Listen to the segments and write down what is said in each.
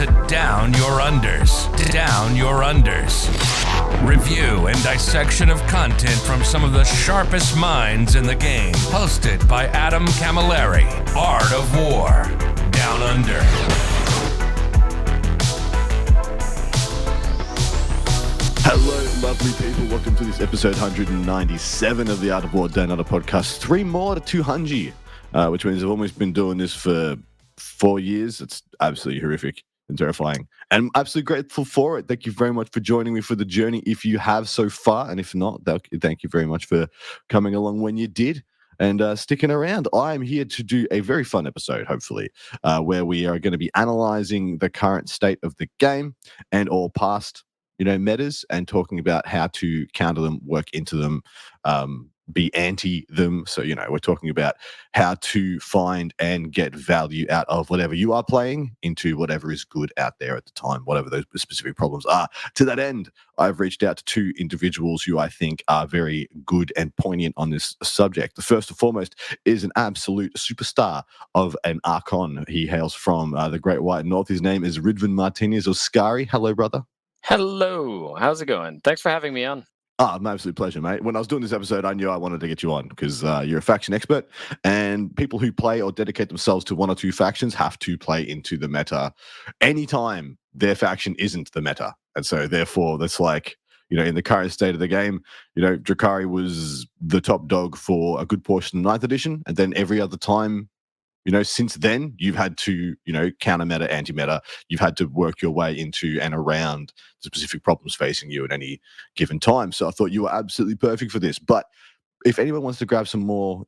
to Down Your Unders. Down Your Unders. Review and dissection of content from some of the sharpest minds in the game. Hosted by Adam Camilleri. Art of War. Down Under. Hello, lovely people. Welcome to this episode 197 of the Art of War Down Under podcast. 3 more to 200, which means I've almost been doing this for 4 years. It's absolutely horrific and terrifying. And I'm absolutely grateful for it. Thank you very much for joining me for the journey if you have so far. And if not, thank you very much for coming along when you did and sticking around. I'm here to do a very fun episode, hopefully, where we are going to be analyzing the current state of the game and all past metas, and talking about how to counter them, work into them, be anti them. So, we're talking about how to find and get value out of whatever you are playing into whatever is good out there at the time, whatever those specific problems are. To that end, I've reached out to 2 individuals who I think are very good and poignant on this subject. The first and foremost is an absolute superstar of an Archon. He hails from the Great White North. His name is Ridvan Martinez, or Skari. Hello, brother. Hello, how's it going? Thanks for having me on. My absolute pleasure, mate. When I was doing this episode, I knew I wanted to get you on because you're a faction expert, and people who play or dedicate themselves to 1 or 2 factions have to play into the meta anytime their faction isn't the meta. And so, therefore, that's like, in the current state of the game, Drakari was the top dog for a good portion of 9th edition, and then every other time, since then, you've had to, counter meta, anti-meta. You've had to work your way into and around the specific problems facing you at any given time. So I thought you were absolutely perfect for this. But if anyone wants to grab some more,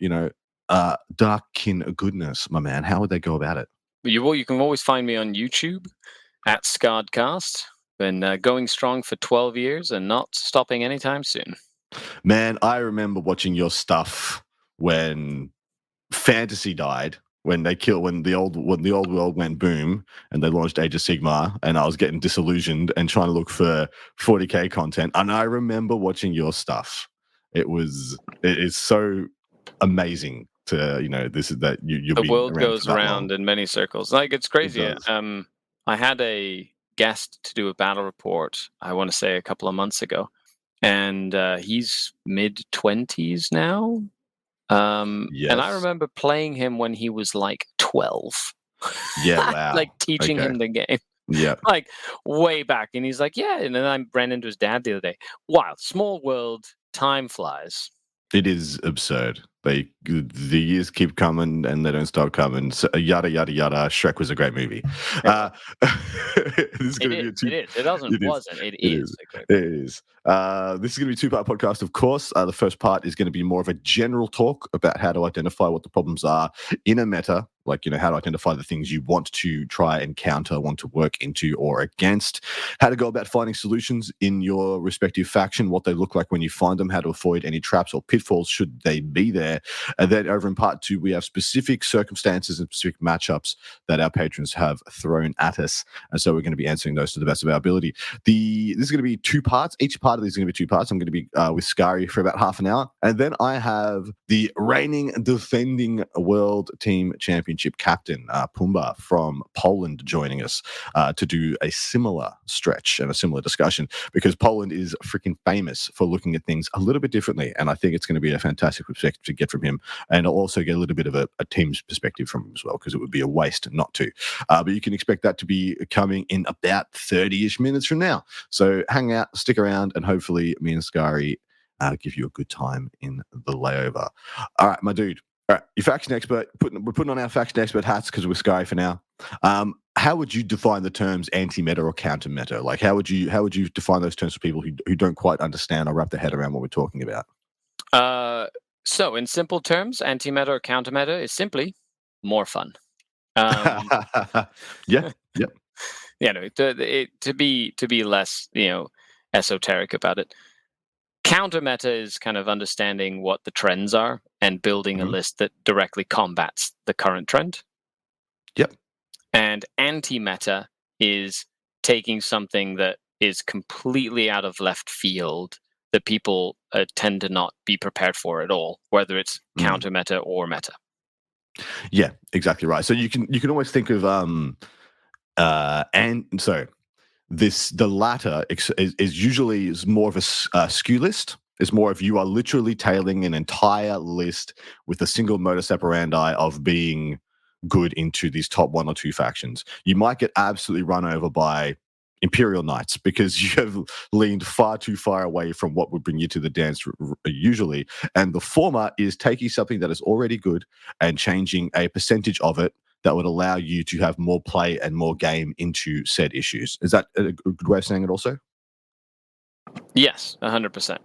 darkin goodness, my man, how would they go about it? You can always find me on YouTube at Scardcast. Been going strong for 12 years and not stopping anytime soon. Man, I remember watching your stuff when Fantasy died. When the old world went boom and they launched Age of Sigmar, and I was getting disillusioned and trying to look for 40k content. And I remember watching your stuff. It is so amazing to the world goes around in many circles. Like, it's crazy. I had a guest to do a battle report, I want to say a couple of months ago, and he's mid-20s now. Yes. And I remember playing him when he was like 12. Yeah, wow. Like teaching him the game. Yeah. Like way back. And he's like, yeah. And then I ran into his dad the other day. Wow, small world, time flies. It is absurd. The years keep coming and they don't stop coming. So, yada yada yada. Shrek was a great movie. It is. It wasn't. It is. It is. This is going to be a 2-part podcast, of course. The first part is going to be more of a general talk about how to identify what the problems are in a meta, like, how to identify the things you want to try and counter, want to work into or against, how to go about finding solutions in your respective faction, what they look like when you find them, how to avoid any traps or pitfalls should they be there. And then over in part 2, we have specific circumstances and specific matchups that our patrons have thrown at us. And so we're going to be answering those to the best of our ability. This is going to be 2 parts. Each part of these is going to be 2 parts. I'm going to be with Skari for about half an hour. And then I have the reigning defending world team championship captain, Pumba from Poland, joining us to do a similar stretch and a similar discussion, because Poland is freaking famous for looking at things a little bit differently. And I think it's going to be a fantastic perspective to get from him. And I'll also get a little bit of a team's perspective from him as well, because it would be a waste not to. But you can expect that to be coming in about 30-ish minutes from now. So hang out, stick around, and hopefully me and Skari give you a good time in the layover. All right, my dude. All right, your faction expert. We're putting on our faction expert hats because we're Skari for now. How would you define the terms anti-meta or counter-meta? Like, how would you define those terms for people who don't quite understand or wrap their head around what we're talking about? So, in simple terms, anti-meta or counter-meta is simply more fun. Yeah. To be less, esoteric about it. Counter-meta is kind of understanding what the trends are and building a list that directly combats the current trend. Yep. And anti-meta is taking something that is completely out of left field that people tend to not be prepared for at all, whether it's counter meta or meta. Yeah, exactly right. So you can always think of And so the latter is usually more of a skew list. It's more of you are literally tailing an entire list with a single modus operandi of being good into these top one or two factions. You might get absolutely run over by Imperial Knights because you have leaned far too far away from what would bring you to the dance usually. And the former is taking something that is already good and changing a percentage of it that would allow you to have more play and more game into said issues. Is that a good way of saying it also? Yes, 100%.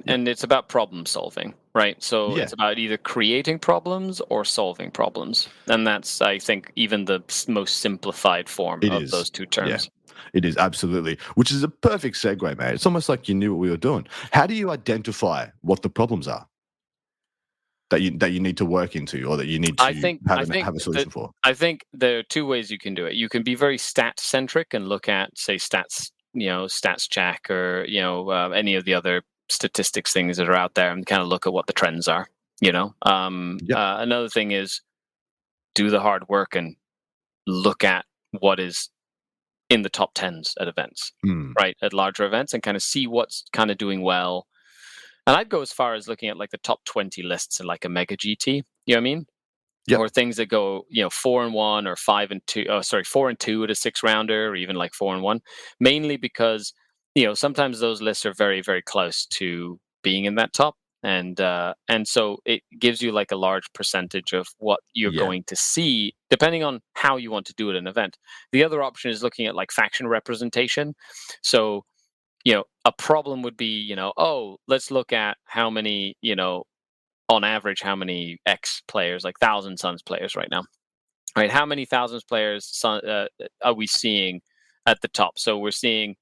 And it's about problem solving, right? So it's about either creating problems or solving problems. And that's, I think, even the most simplified form of those two terms. Yeah, it is, absolutely. Which is a perfect segue, mate. It's almost like you knew what we were doing. How do you identify what the problems are that you need to work into, or that you need to have a solution for? I think there are two ways you can do it. You can be very stat centric and look at, say, stats check, or any of the other statistics things that are out there, and kind of look at what the trends are. Another thing is do the hard work and look at what is in the top 10s at events, right? At larger events, and kind of see what's kind of doing well. And I'd go as far as looking at like the top 20 lists in like a mega GT. You know what I mean? Yep. Or things that go, 4-1 or 5-2. Oh, sorry, 4-2 at a 6-rounder, or even like 4-1. Mainly because sometimes those lists are very, very close to being in that top, and so it gives you like a large percentage of what you're going to see, depending on how you want to do it in an event. The other option is looking at like faction representation. So a problem would be, let's look at how many, on average, how many X players, like Thousand Suns players right now, right? How many Thousands players are we seeing at the top? So we're seeing,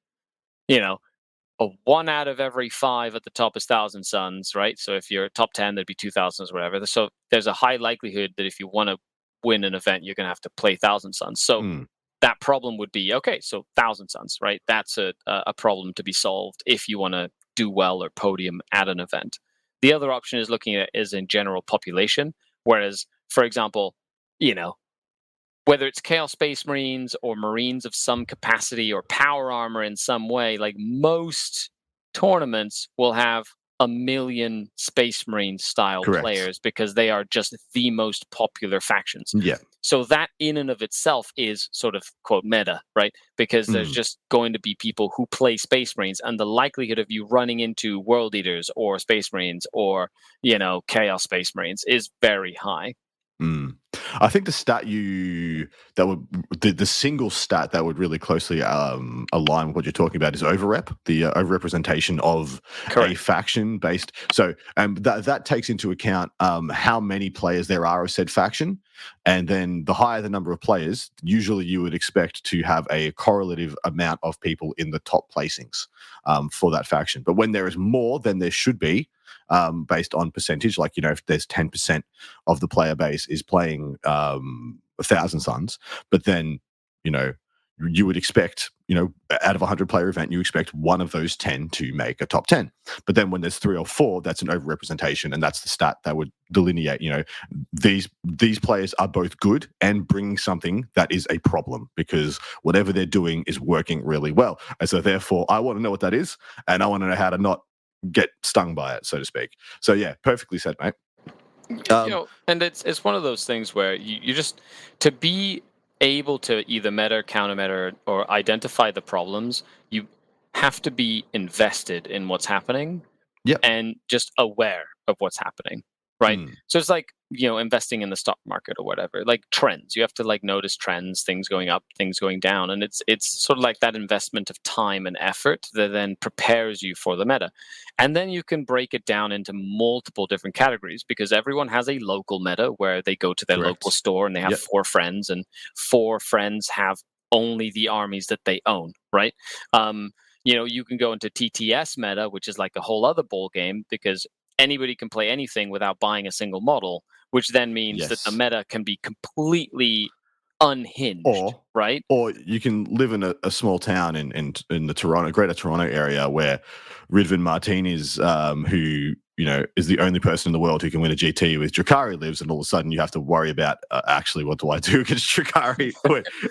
a 1 out of every 5 at the top is Thousand Suns, right? So if you're top 10, there'd be 2,000s, whatever. So there's a high likelihood that if you want to win an event, you're going to have to play Thousand Suns. So that problem would be, okay, so Thousand Suns, right? That's a problem to be solved if you want to do well or podium at an event. The other option is looking at is in general population, whereas, for example, whether it's Chaos Space Marines or Marines of some capacity or power armor in some way, like most tournaments will have 1 million Space Marine style players because they are just the most popular factions. Yeah. So that in and of itself is sort of, quote, meta, right? Because there's just going to be people who play Space Marines, and the likelihood of you running into World Eaters or Space Marines or, Chaos Space Marines is very high. I think the single stat that would really closely align with what you're talking about is overrep, the overrepresentation of a faction based. So that takes into account how many players there are of said faction, and then the higher the number of players, usually you would expect to have a correlative amount of people in the top placings for that faction. But when there is more than there should be, based on percentage, like if there's 10% of the player base is playing 1,000 Suns, but then you would expect out of a 100-player event, you expect one of those 10 to make a top 10. But then when there's 3 or 4, that's an overrepresentation, and that's the stat that would delineate these players are both good and bringing something that is a problem, because whatever they're doing is working really well. And so therefore I want to know what that is, and I want to know how to not get stung by it, so to speak. So yeah, perfectly said, mate. And it's one of those things where you just, to be able to either meta, counter meta, or identify the problems, you have to be invested in what's happening, and just aware of what's happening, right? So it's like investing in the stock market or whatever, like trends. You have to like notice trends, things going up, things going down, and it's sort of like that investment of time and effort that then prepares you for the meta. And then you can break it down into multiple different categories, because everyone has a local meta where they go to their local store and they have 4 friends, and 4 friends have only the armies that they own, right? You can go into TTS meta, which is like a whole other ball game, because anybody can play anything without buying a single model, which then means that the meta can be completely unhinged, right? Or you can live in a small town in the Greater Toronto area where Ridvan Martinez, who is the only person in the world who can win a GT with Drakari lives, and all of a sudden you have to worry about actually what do I do against Drakari?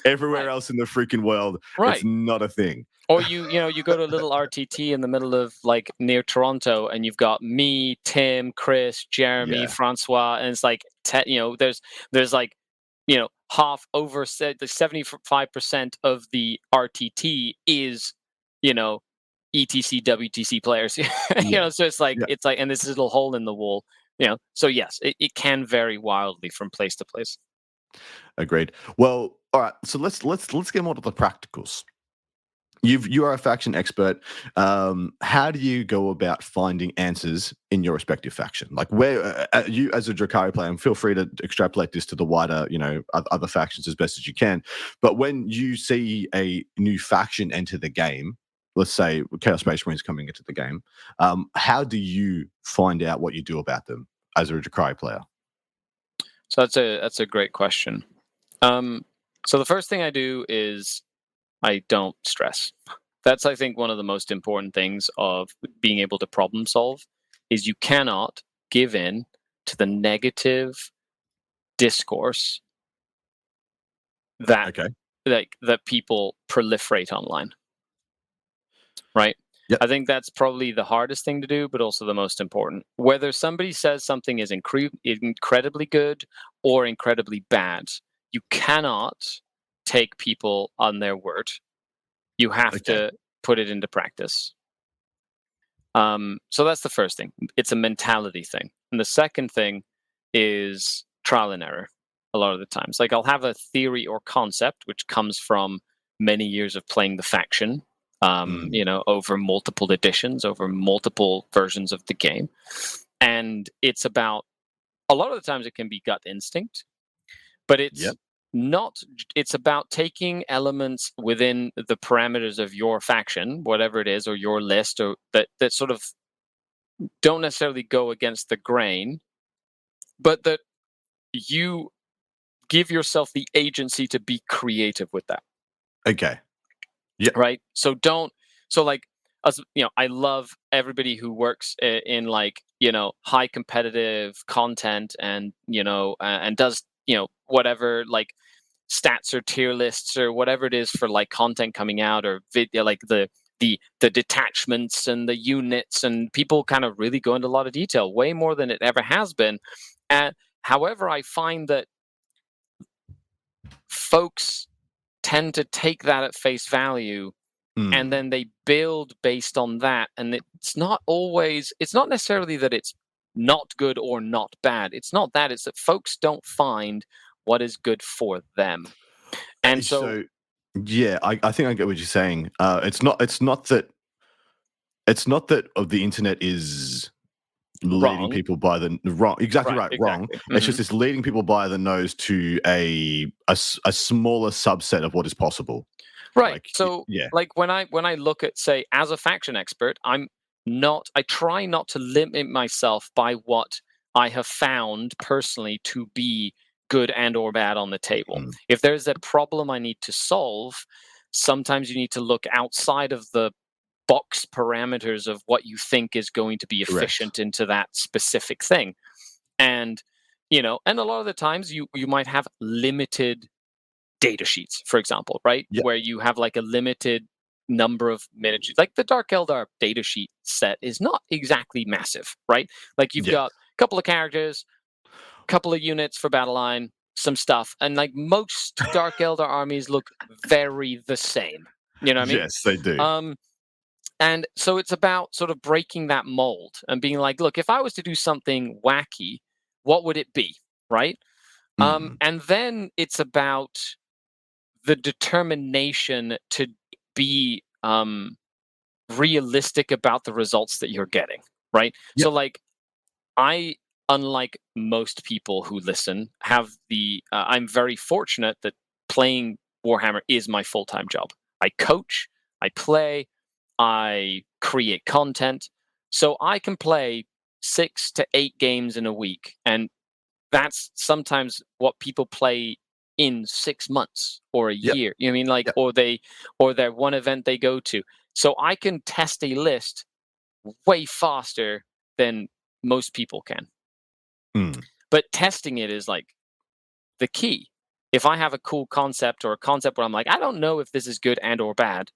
Everywhere else in the freaking world, it's not a thing. Or you go to a little RTT in the middle of like near Toronto, and you've got me, Tim, Chris, Jeremy, Francois, and it's like there's like half over the 75% of the RTT is ETC WTC players. So it's like and this little hole in the wall. So yes, it can vary wildly from place to place. Agreed. Well, all right. So let's get more to the practicals. You are a faction expert. How do you go about finding answers in your respective faction? Like, where you as a Drakari player, and feel free to extrapolate this to the wider, other factions as best as you can. But when you see a new faction enter the game, let's say Chaos Space Marines coming into the game, how do you find out what you do about them as a Drakari player? So that's a great question. So the first thing I do is I don't stress. That's, I think, one of the most important things of being able to problem solve is you cannot give in to the negative discourse that that people proliferate online. Right? Yep. I think that's probably the hardest thing to do, but also the most important. Whether somebody says something is incredibly good or incredibly bad, you cannot take people on their word. You have to put it into practice. So that's the first thing. It's a mentality thing. And the second thing is trial and error. A lot of the times, like I'll have a theory or concept which comes from many years of playing the faction, over multiple editions, over multiple versions of the game. And it's about, a lot of the times it can be gut instinct, but it's not, it's about taking elements within the parameters of your faction, whatever it is, or your list, or that sort of don't necessarily go against the grain, but that you give yourself the agency to be creative with that. Okay. Yeah. Right. So I love everybody who works in high competitive content and and does whatever like stats or tier lists or whatever it is for like content coming out or video, like the detachments and the units, and people kind of really go into a lot of detail, way more than it ever has been. And however, I find that folks tend to take that at face value and then they build based on that. And it's not necessarily that it's not good or not bad. It's not that. It's that folks don't find what is good for them. And so yeah, I think I get what you're saying. It's not that the internet is leading people by the wrong. Exactly right. Wrong. Mm-hmm. It's just it's leading people by the nose to a smaller subset of what is possible. Right. Like when I look at, say, as a faction expert, I try not to limit myself by what I have found personally to be good and or bad on the table. If there's a problem I need to solve, sometimes you need to look outside of the box parameters of what you think is going to be efficient into that specific thing. And and a lot of the times you might have limited data sheets, for example, right? Yep. Where you have like a limited number of miniatures. Like the Dark Eldar data sheet set is not exactly massive, right? Like you've got a couple of characters, a couple of units for battle line, some stuff, and like most Dark Eldar armies look very the same. You know what I mean? Yes, they do. And so it's about sort of breaking that mold and being like, look, if I was to do something wacky, what would it be, right? And then it's about the determination to be realistic about the results that you're getting, right? Yep. So like I, unlike most people who listen, have I'm very fortunate that playing Warhammer is my full-time job. I coach, I play, I create content, so I can play 6 to 8 games in a week, and that's sometimes what people play in 6 months or a year. You know what I mean? Like, or their one event they go to. So I can test a list way faster than most people can. Mm. But testing it is like the key. If I have a cool concept or a concept where I'm like, I don't know if this is good and or bad,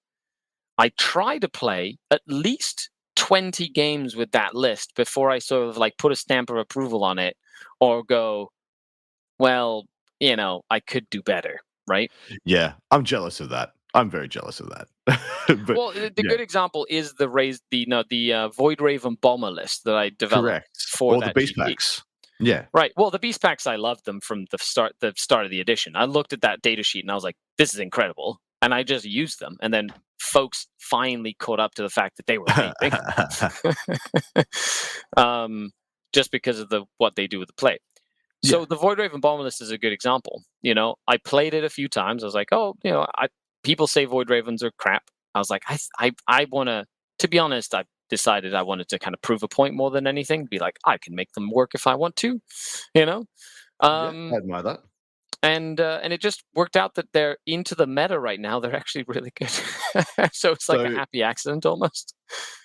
I try to play at least 20 games with that list before I sort of like put a stamp of approval on it or go, well, I could do better, right? Yeah, I'm jealous of that. I'm very jealous of that. But Well, the yeah, good example is the Void Raven bomber list that I developed correct. for Or the that beast GP. packs. Yeah. Right. Well, the beast packs, I loved them from the start of the edition. I looked at that data sheet and I was like, this is incredible. And I just used them. And then folks finally caught up to the fact that they were amazing. Just because of what they do with the play. So Yeah. the Void Raven bomber list is a good example. I played it a few times. I was like, oh, people say Void Ravens are crap. I was like, I want to be honest, I decided I wanted to kind of prove a point more than anything. Be like, I can make them work if I want to, you know. Yeah, I admire that. And it just worked out that they're into the meta right now. They're actually really good. So it's like a So happy accident almost.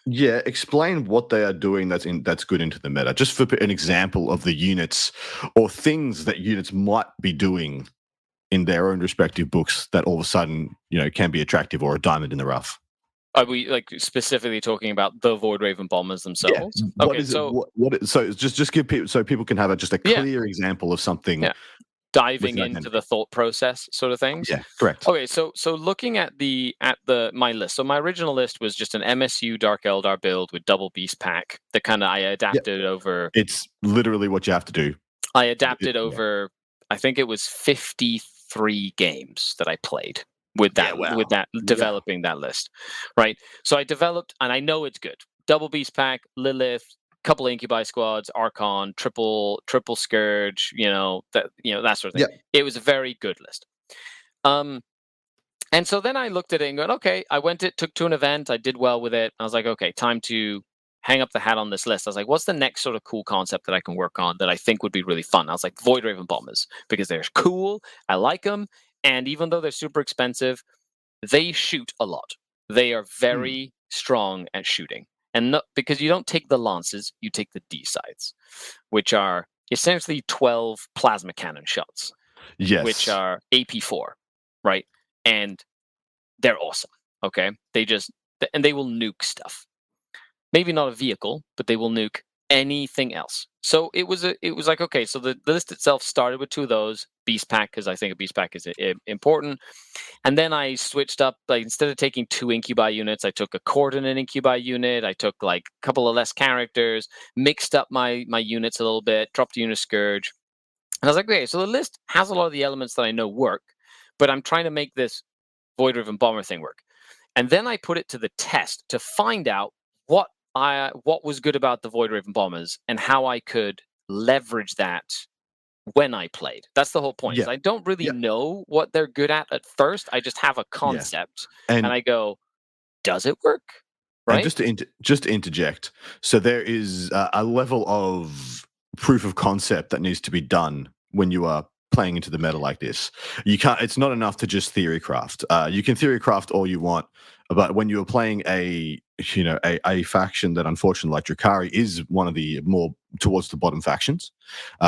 yeah, explain what they are doing that's good into the meta. Just for an example of the units or things that units might be doing in their own respective books that all of a sudden, can be attractive or a diamond in the rough. Are we like specifically talking about the Void Raven bombers themselves? Yeah. Okay, What is so it? So just give people so people can have a Yeah. clear example of something. Yeah. Diving with an into identity. the thought process sort of things. Yeah, correct. Okay, so looking at my list. So my original list was just an MSU Dark Eldar build with double beast pack that kind of I adapted over. It's literally what you have to do. I adapted over. I think it was 53 games that I played with that developing that list, right? So I developed, and I know it's good. Double beast pack, Lilith, couple incubi squads, Archon, triple scourge, that sort of thing. Yeah. It was a very good list. And so then I looked at it and going, okay, took to an event, I did well with it. I was like, okay, time to hang up the hat on this list. I was like, what's the next sort of cool concept that I can work on that I think would be really fun? I was like, Void Raven bombers, because they're cool, I like them, and even though they're super expensive, they shoot a lot. They are very strong at shooting. And because you don't take the lances, you take the D-sides, which are essentially 12 plasma cannon shots. Yes. Which are AP4, right? And they're awesome, okay? And they will nuke stuff. Maybe not a vehicle, but they will nuke anything else. So it was like, okay, so the list itself started with two of those, beast pack, because I think a beast pack is important. And then I switched up, like instead of taking 2 incubi units, I took a coordinate incubi unit. I took like a couple of less characters, mixed up my units a little bit, dropped a unit scourge. And I was like, okay, so the list has a lot of the elements that I know work, but I'm trying to make this Void Raven bomber thing work. And then I put it to the test to find out what was good about the Void Raven bombers and how I could leverage that when I played. That's the whole point. Yeah. I don't really know what they're good at first. I just have a concept, and I go, does it work? Right. And just to interject, so there is a level of proof of concept that needs to be done when you are playing into the meta like this. You can't. It's not enough to just theory craft. You can theory craft all you want, but when you are playing a faction that unfortunately, like Drukhari, is one of the more towards the bottom factions,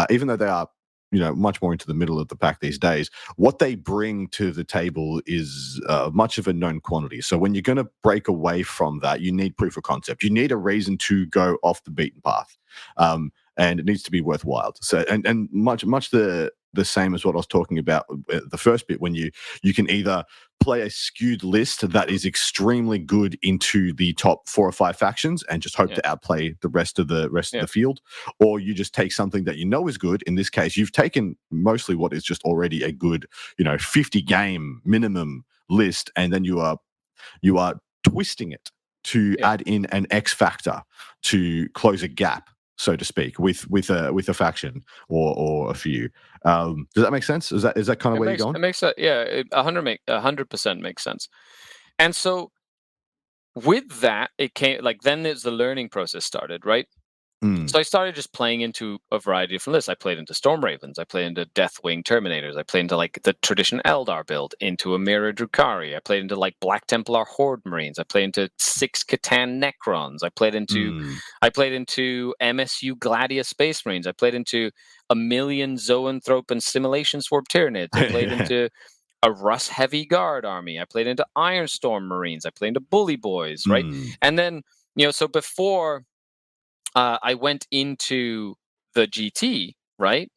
even though they are much more into the middle of the pack these days, what they bring to the table is much of a known quantity. So when you're going to break away from that, you need proof of concept. You need a reason to go off the beaten path, and it needs to be worthwhile. So and much the same as what I was talking about the first bit, when you can either play a skewed list that is extremely good into the top 4 or 5 factions and just hope to outplay the rest of the field, or you just take something that is good. In this case, you've taken mostly what is just already a good 50 game minimum list, and then you are twisting it to add in an X factor to close a gap, so to speak, with a faction or a few. Does that make sense? Is that kind of where you're going? It makes sense. Yeah, 100% makes sense. And so with that, it came then the learning process started, right? So I started just playing into a variety of different lists. I played into Storm Ravens. I played into Deathwing Terminators. I played into like the traditional Eldar build, into a Mirror Drukhari. I played into like Black Templar Horde Marines. I played into 6 Catan Necrons. I played into MSU Gladius Space Marines. I played into a million Zoanthrope and Simulation Swarm Tyranids. I played into a Russ Heavy Guard army. I played into Ironstorm Marines. I played into Bully Boys, right? And then, so before I went into the GT, right?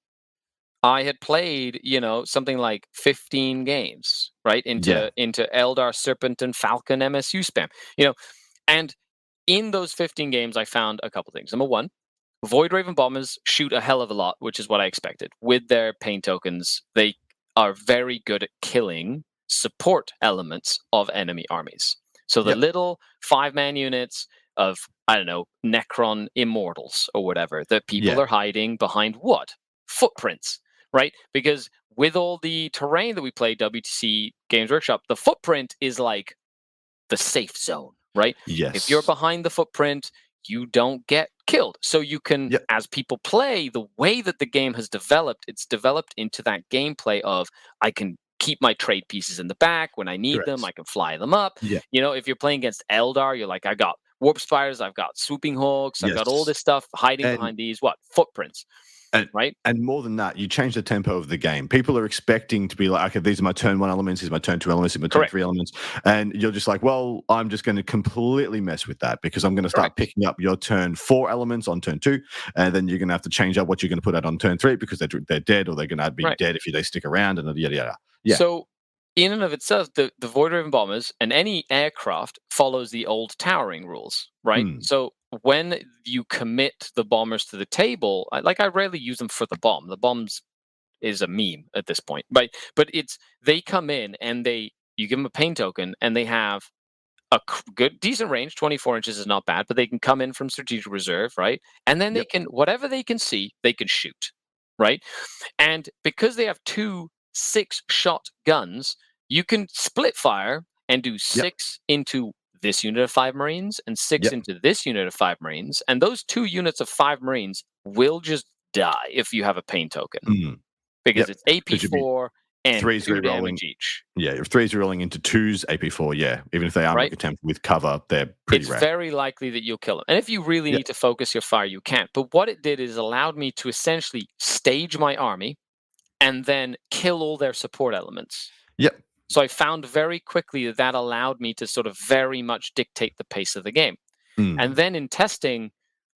I had played, something like 15 games, right? Into Eldar, Serpent, and Falcon MSU spam, and in those 15 games, I found a couple things. Number one, Void Raven Bombers shoot a hell of a lot, which is what I expected. With their pain tokens, they are very good at killing support elements of enemy armies. So the little 5-man units of, I don't know, Necron Immortals or whatever that people are hiding behind what? Footprints, right? Because with all the terrain that we play, WTC Games Workshop, the footprint is like the safe zone, right? Yes. If you're behind the footprint, you don't get killed. So you can, as people play, the way that the game has developed, it's developed into that gameplay of I can keep my trade pieces in the back when I need them. I can fly them up. If you're playing against Eldar, you're like, I got Warp Spiders, I've got Swooping Hawks, I've got all this stuff hiding behind these, footprints. Right. And more than that, you change the tempo of the game. People are expecting to be like, okay, these are my turn 1 elements, these are my turn 2 elements, these are my turn 3 elements. And you're just like, well, I'm just going to completely mess with that because I'm going to start picking up your turn 4 elements on turn 2. And then you're going to have to change up what you're going to put out on turn 3 because they're dead or they're going to be dead if they stick around and yada, yada. Yeah. So in and of itself, the Void Raven Bombers and any aircraft follows the old towering rules, right? So when you commit the bombers to the table, I rarely use them for the bomb. The bombs is a meme at this point, right? But they come in and you give them a pain token and they have a good, decent range. 24 inches is not bad, but they can come in from strategic reserve, right? And then they can, whatever they can see, they can shoot, right? And because they have 2 6-shot guns, you can split fire and do 6 into this unit of 5 Marines and 6 into this unit of 5 Marines. And those 2 units of 5 Marines will just die if you have a pain token. Because it's AP4 and 2 damage each. Yeah, if 3s are rolling into 2s, AP4, even if they are make attempt with cover, they're pretty rare. It's very likely that you'll kill them. And if you really need to focus your fire, you can. But what it did is allowed me to essentially stage my army and then kill all their support elements. So I found very quickly that allowed me to sort of very much dictate the pace of the game. And then in testing,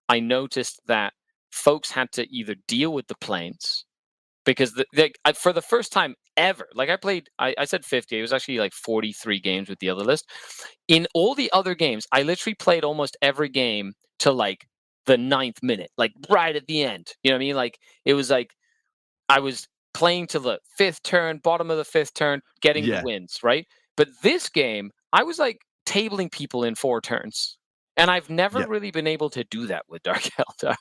I noticed that folks had to either deal with the planes because for the first time ever, like I said 50, it was actually like 43 games with the other list. In all the other games, I literally played almost every game to like the 9th minute, like right at the end. You know what I mean? Like it was like I was playing to the 5th turn, bottom of the 5th turn, getting the wins, right? But this game, I was like tabling people in 4 turns. And I've never really been able to do that with Dark Eldar.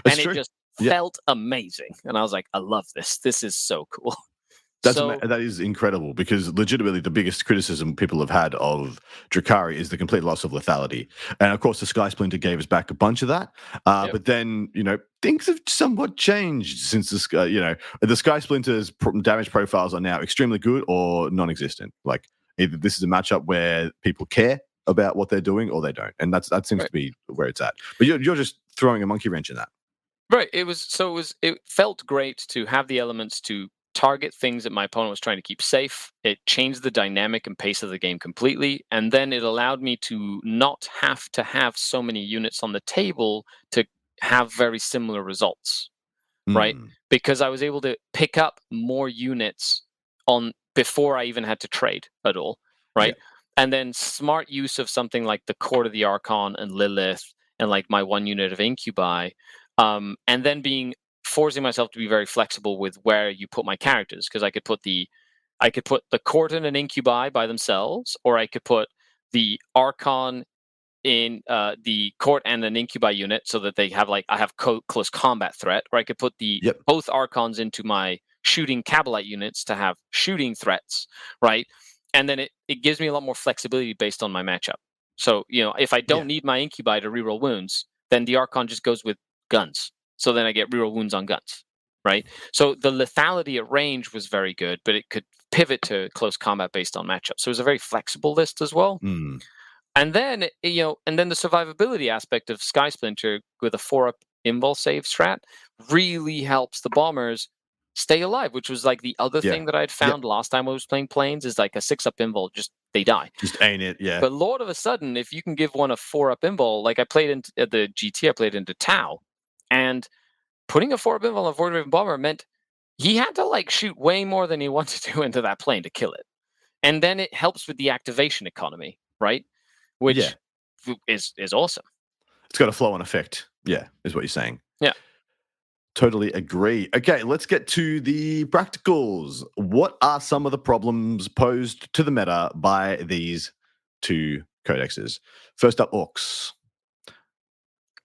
And it just felt amazing. And I was like, I love this. This is so cool. That is incredible because legitimately the biggest criticism people have had of Drukhari is the complete loss of lethality. And of course, the Sky Splinter gave us back a bunch of that. But then, things have somewhat changed since the Sky Splinter's damage profiles are now extremely good or non-existent. Like either this is a matchup where people care about what they're doing or they don't. And that seems to be where it's at. But you're just throwing a monkey wrench in that. Right. It felt great to have the elements to target things that my opponent was trying to keep safe. It changed the dynamic and pace of the game completely. And then it allowed me to not have to have so many units on the table to have very similar results, right? Because I was able to pick up more units before I even had to trade at all, right? And then smart use of something like the Court of the Archon and Lilith and like my 1 unit of Incubi, and then forcing myself to be very flexible with where you put my characters, because I could put the Court and an Incubi by themselves, or I could put the Archon in the Court and an Incubi unit so that they have I have close combat threat, or I could put both Archons into my shooting Cabalite units to have shooting threats, right? And then it gives me a lot more flexibility based on my matchup. So, if I don't need my Incubi to reroll wounds, then the Archon just goes with guns. So then I get reroll wounds on guns, right? So the lethality at range was very good, but it could pivot to close combat based on matchup. So it was a very flexible list as well. Mm. And then, and then the survivability aspect of Sky Splinter with a 4-up invul save strat really helps the bombers stay alive, which was like the other thing that I'd found last time I was playing planes is like a 6-up invul, just they die. Just ain't it, yeah. But Lord of a sudden, if you can give one a 4-up invul, like I played into the GT, I played into Tau, and putting a 4-up invul on a Void Raven bomber meant he had to like shoot way more than he wanted to into that plane to kill it. And then it helps with the activation economy, right? Which is awesome. It's got a flow-on effect, is what you're saying. Yeah. Totally agree. Okay, let's get to the practicals. What are some of the problems posed to the meta by these two codexes? First up, Orcs.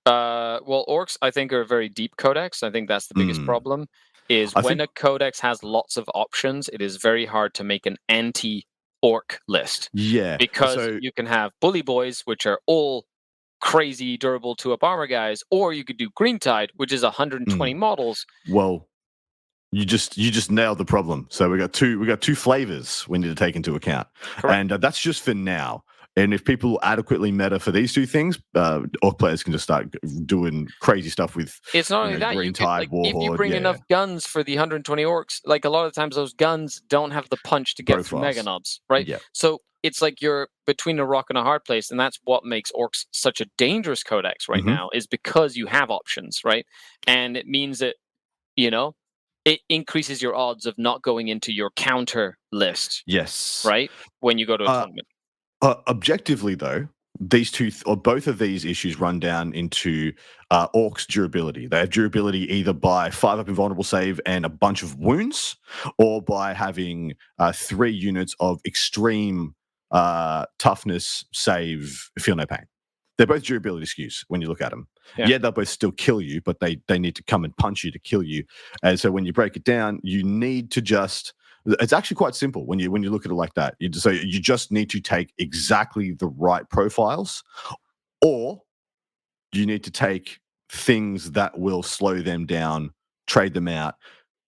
Well, Orcs, I think, are a very deep codex. I think that's the biggest problem, is when a codex has lots of options, it is very hard to make an anti-Orc list. Yeah. Because you can have Bully Boys, which are all crazy durable 2-up armor guys, or you could do Green Tide, which is 120 models. Well, you just nailed the problem. So we got two flavors we need to take into account. Correct. And that's just for now. And if people adequately meta for these two things, Orc players can just start doing crazy stuff with. It's not only that. Green Tide, if you bring enough guns for the 120 Orcs, like a lot of times those guns don't have the punch to get through Mega Knobs, right? Yeah. So it's like you're between a rock and a hard place, and that's what makes Orcs such a dangerous codex right now, is because you have options, right? And it means that, it increases your odds of not going into your counter list. Yes. Right? When you go to a tournament. Objectively, though, these two or both of these issues run down into Orcs' durability. They have durability either by 5-up invulnerable save and a bunch of wounds, or by having 3 units of extreme toughness save, feel no pain. They're both durability skews when you look at them. Yeah, they'll both still kill you, but they need to come and punch you to kill you. And so when you break it down, you need to just. It's actually quite simple when you look at it like that. You just need to take exactly the right profiles, or you need to take things that will slow them down, trade them out,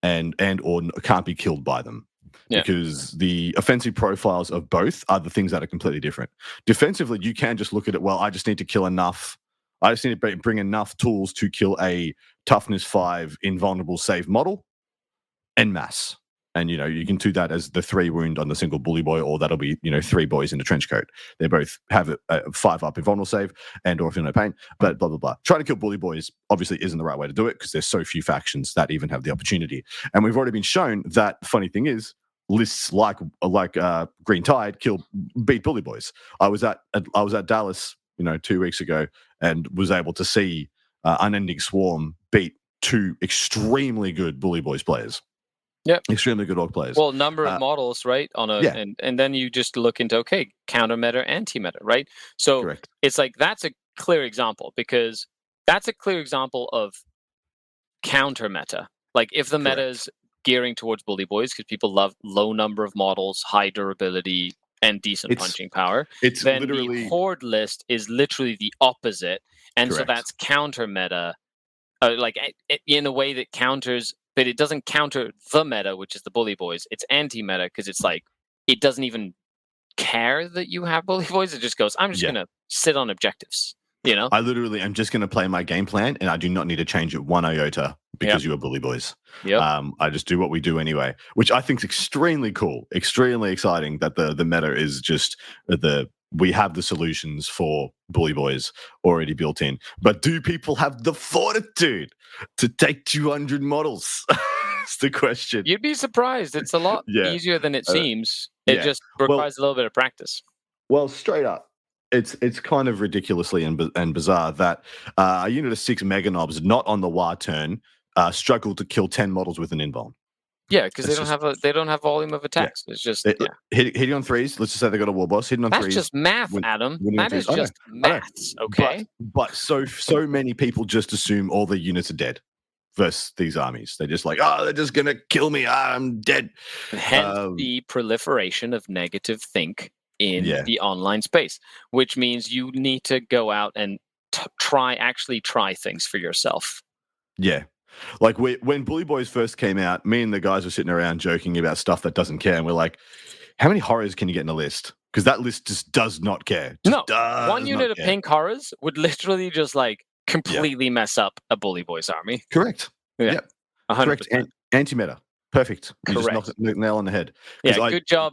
and or can't be killed by them. Yeah. Because the offensive profiles of both are the things that are completely different. Defensively, you can just look at it, well, I just need to kill enough. I just need to bring enough tools to kill a toughness 5 invulnerable save model en masse. And, you can do that as the 3 wound on the single bully boy, or that'll be, 3 boys in a trench coat. They both have a 5-up invulnerable save and or feel no pain, but blah, blah, blah. Trying to kill bully boys obviously isn't the right way to do it because there's so few factions that even have the opportunity. And we've already been shown that the funny thing is, lists like Green Tide beat bully boys. I was at Dallas, 2 weeks ago, and was able to see Unending Swarm beat 2 extremely good bully boys players. Yeah, extremely good Orc players. Well, number of models, right? And then you just look into counter meta, anti meta, right? So Correct. It's like that's a clear example, because that's a clear example of counter meta. Like if the meta is gearing towards bully boys because people love low number of models, high durability, and decent punching power, then literally the horde list is literally the opposite, and Correct. So that's counter meta, in a way that counters. But it doesn't counter the meta, which is the bully boys. It's anti-meta because it's like it doesn't even care that you have bully boys. It just goes, I'm just going to sit on objectives. I literally am just going to play my game plan, and I do not need to change it 1 iota because you are bully boys. Yep. I just do what we do anyway, which I think is extremely cool, extremely exciting that the meta is just we have the solutions for bully boys already built in. But do people have the fortitude to take 200 models? That's the question. You'd be surprised. It's a lot easier than it seems. It just requires a little bit of practice. Well, straight up, it's kind of ridiculously and bizarre that a unit of 6 Mega Knobs, not on the WAR turn, struggle to kill 10 models with an invuln. Yeah, because they don't have volume of attacks. It's just hitting on 3s. Let's just say they got a war boss hitting on 3s. That's just math, Adam. That is just maths. Okay, but so many people just assume all the units are dead versus these armies. They're just like, they're just gonna kill me. I'm dead. Hence the proliferation of negative think in the online space, which means you need to go out and actually try things for yourself. Yeah. Like when Bully Boys first came out, me and the guys were sitting around joking about stuff that doesn't care. And we're like, how many horrors can you get in a list? Because that list just does not care. No, one unit of pink horrors would literally just like completely mess up a Bully Boys army. Correct. Yeah. Yep. 100%. Correct. Anti-meta. Perfect. You just Correct. knocked the nail on the head. Yeah, good job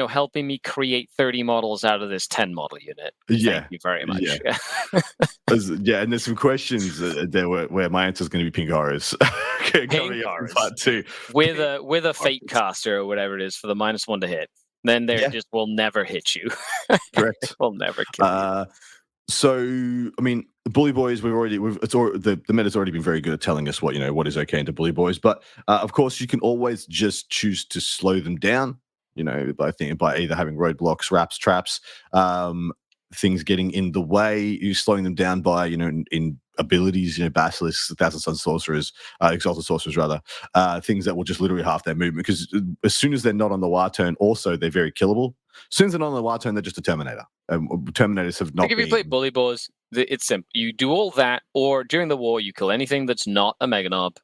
helping me create 30 models out of this 10 model unit. Yeah. Thank you very much. Yeah. And there's some questions there where my answer is going to be pink horrors. Pink horrors. Part 2. With a fate caster or whatever it is for the -1 to hit. Then they just will never hit you. Correct. Will never kill you. So, I mean, Bully Boys, the meta's already been very good at telling us what is okay into Bully Boys. But of course, you can always just choose to slow them down. By either having roadblocks, wraps, traps, things getting in the way. You slowing them down by in abilities, Basilisks, Thousand Sun Sorcerers, Exalted Sorcerers rather, things that will just literally half their movement. Because as soon as they're not on the war turn, also they're very killable. As soon as they're not on the war turn, they're just a Terminator. Terminators have not. If you play Bully Boys, it's simple. You do all that, or during the war, you kill anything that's not a Meganob,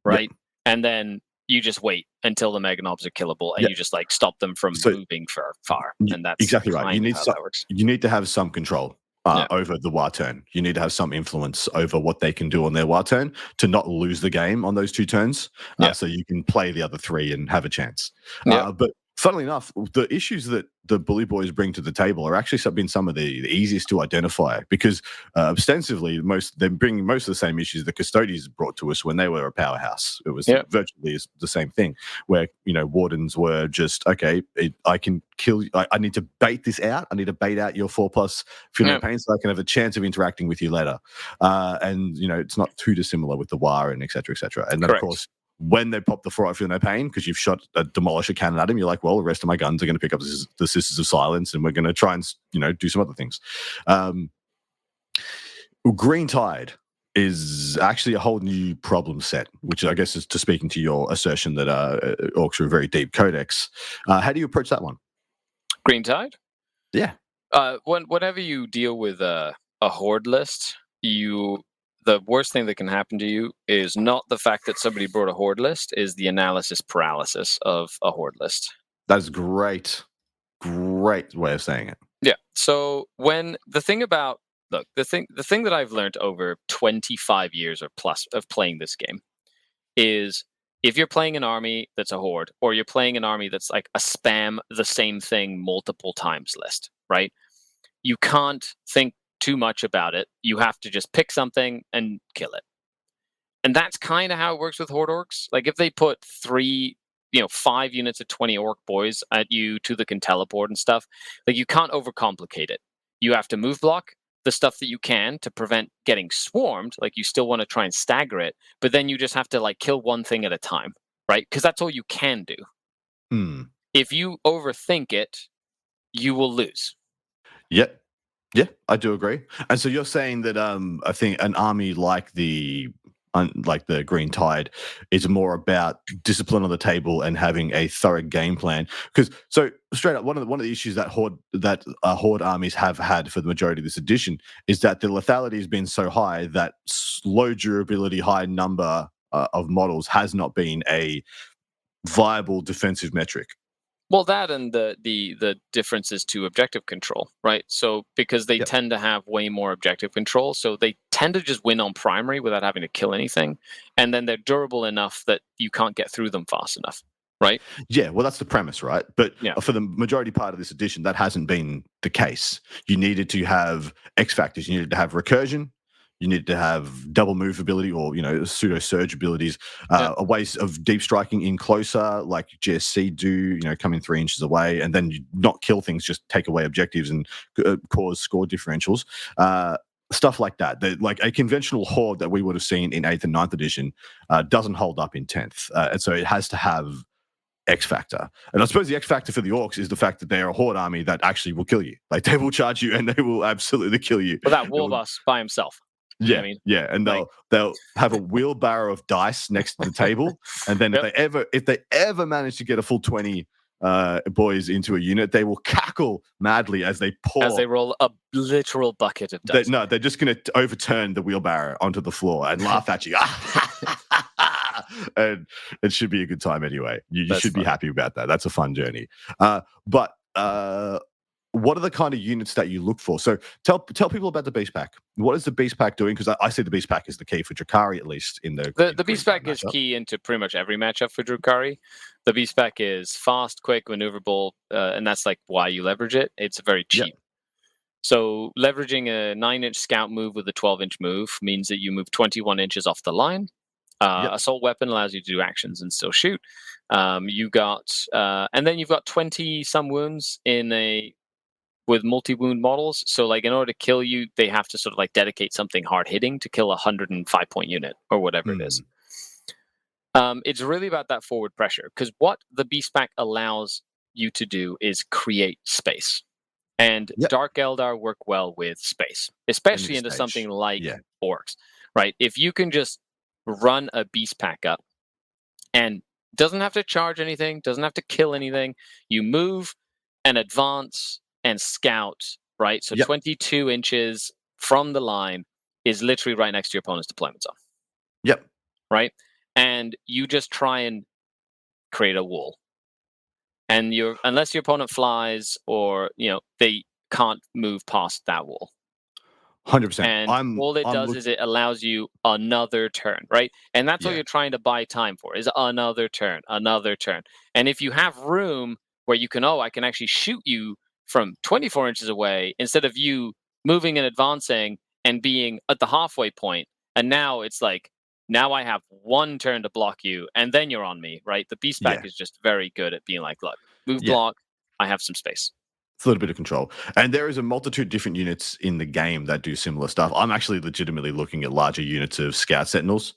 right? Yep. And then you just wait until the Meganobs are killable, and you just like stop them from moving far. And that's exactly right. That works. You need to have some control over the war turn. You need to have some influence over what they can do on their war turn to not lose the game on those 2 turns. So you can play the other 3 and have a chance. But funnily enough, the issues that the Bully Boys bring to the table are actually been some of the easiest to identify because ostensibly they're bringing most of the same issues the Custodians brought to us when they were a powerhouse. It was virtually the same thing where, Wardens were just, okay, I can kill you. I need to bait this out. I need to bait out your 4+ Feel No Pain so I can have a chance of interacting with you later. And, it's not too dissimilar with the War and et cetera, et cetera. And then, of course, when they pop the 4 Feel No Pain, because you've shot a Demolisher cannon at him, you're like, well, the rest of my guns are going to pick up the Sisters of Silence, and we're going to try and, do some other things. Green Tide is actually a whole new problem set, which I guess is to speaking to your assertion that Orcs are a very deep codex. How do you approach that one? Green Tide? Yeah. Whenever you deal with a Horde list, the worst thing that can happen to you is not the fact that somebody brought a Horde list, is the analysis paralysis of a Horde list. That's great. Great way of saying it. Yeah. So the thing that I've learned over 25 years or plus of playing this game is if you're playing an army that's a Horde, or you're playing an army that's like a spam the same thing multiple times list, right? You can't think too much about it. You have to just pick something and kill it. And that's kind of how it works with Horde Orcs. Like if they put 5 units of 20 Orc boys at you to the can teleport and stuff, like you can't overcomplicate it. You have to move block the stuff that you can to prevent getting swarmed. Like you still want to try and stagger it, but then you just have to like kill one thing at a time, right? Because that's all you can do. If you overthink it, you will lose. Yep. Yeah, I do agree. And so you're saying that I think an army like the Green Tide is more about discipline on the table and having a thorough game plan. Because so straight up, one of the issues that Horde armies have had for the majority of this edition is that the lethality has been so high that low durability, high number of models has not been a viable defensive metric. Well, that and the differences to objective control, right? So because they tend to have way more objective control, so they tend to just win on primary without having to kill anything, and then they're durable enough that you can't get through them fast enough, right? Yeah, well, that's the premise, right? But for the majority part of this edition, that hasn't been the case. You needed to have X factors. You needed to have recursion. You need to have double move ability or, pseudo surge abilities, a ways of deep striking in closer, like GSC do, coming 3 inches away, and then you not kill things, just take away objectives and cause score differentials. Stuff like that. Like a conventional Horde that we would have seen in 8th and 9th edition doesn't hold up in 10th. And so it has to have X factor. And I suppose the X factor for the Orcs is the fact that they're a Horde army that actually will kill you. Like they will charge you and they will absolutely kill you. Well, that war boss by himself. Yeah, and they'll have a wheelbarrow of dice next to the table, and then if they ever manage to get a full 20 boys into a unit, they will cackle madly as they pour. As they roll a literal bucket of dice. They're just going to overturn the wheelbarrow onto the floor and laugh at you. And it should be a good time anyway. You should be happy about that. That's a fun journey. But what are the kind of units that you look for? So tell people about the beast pack. What is the beast pack doing? Because I see the beast pack is the key for Drakari, at least in the beast pack is key into pretty much every matchup for Drakari. The beast pack is fast, quick, maneuverable, and that's like why you leverage it. It's very cheap. Yep. So leveraging a 9-inch scout move with a 12-inch move means that you move 21 inches off the line. Assault weapon allows you to do actions and still shoot. And then you've got 20 some wounds with multi-wound models. So like in order to kill you, they have to sort of like dedicate something hard hitting to kill a 105-point unit or whatever it is. It's really about that forward pressure, because what the beast pack allows you to do is create space. And Dark Eldar work well with space, especially into something like orcs, right? If you can just run a beast pack up and doesn't have to charge anything, doesn't have to kill anything, you move and advance and scout, right? So 22 inches from the line is literally right next to your opponent's deployment zone. Yep. Right? And you just try and create a wall. And unless your opponent flies or, they can't move past that wall. 100%. And all it does is it allows you another turn, right? And that's what you're trying to buy time for, is another turn. And if you have room where you can, I can actually shoot you from 24 inches away instead of you moving and advancing and being at the halfway point. And now it's like, now I have one turn to block you and then you're on me, right? The beast pack is just very good at being like, look, move, block, I have some space. It's a little bit of control. And there is a multitude of different units in the game that do similar stuff. I'm actually legitimately looking at larger units of Scout Sentinels.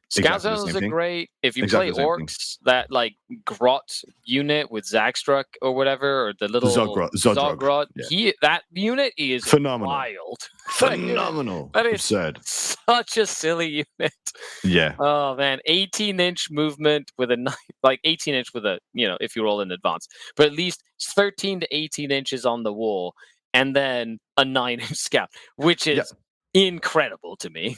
Scout Sentinels are great. If you play Orcs, that like Grot unit with Zagstruck or whatever, or the little Zogrod, that unit is phenomenal. Wild. Phenomenal. That is absurd. Such a silly unit. Yeah. Oh man, 18-inch movement with 18-inch with a, if you roll in advance, but at least 13 to 18 inches on the wall, and then a 9-inch scout, which is incredible to me.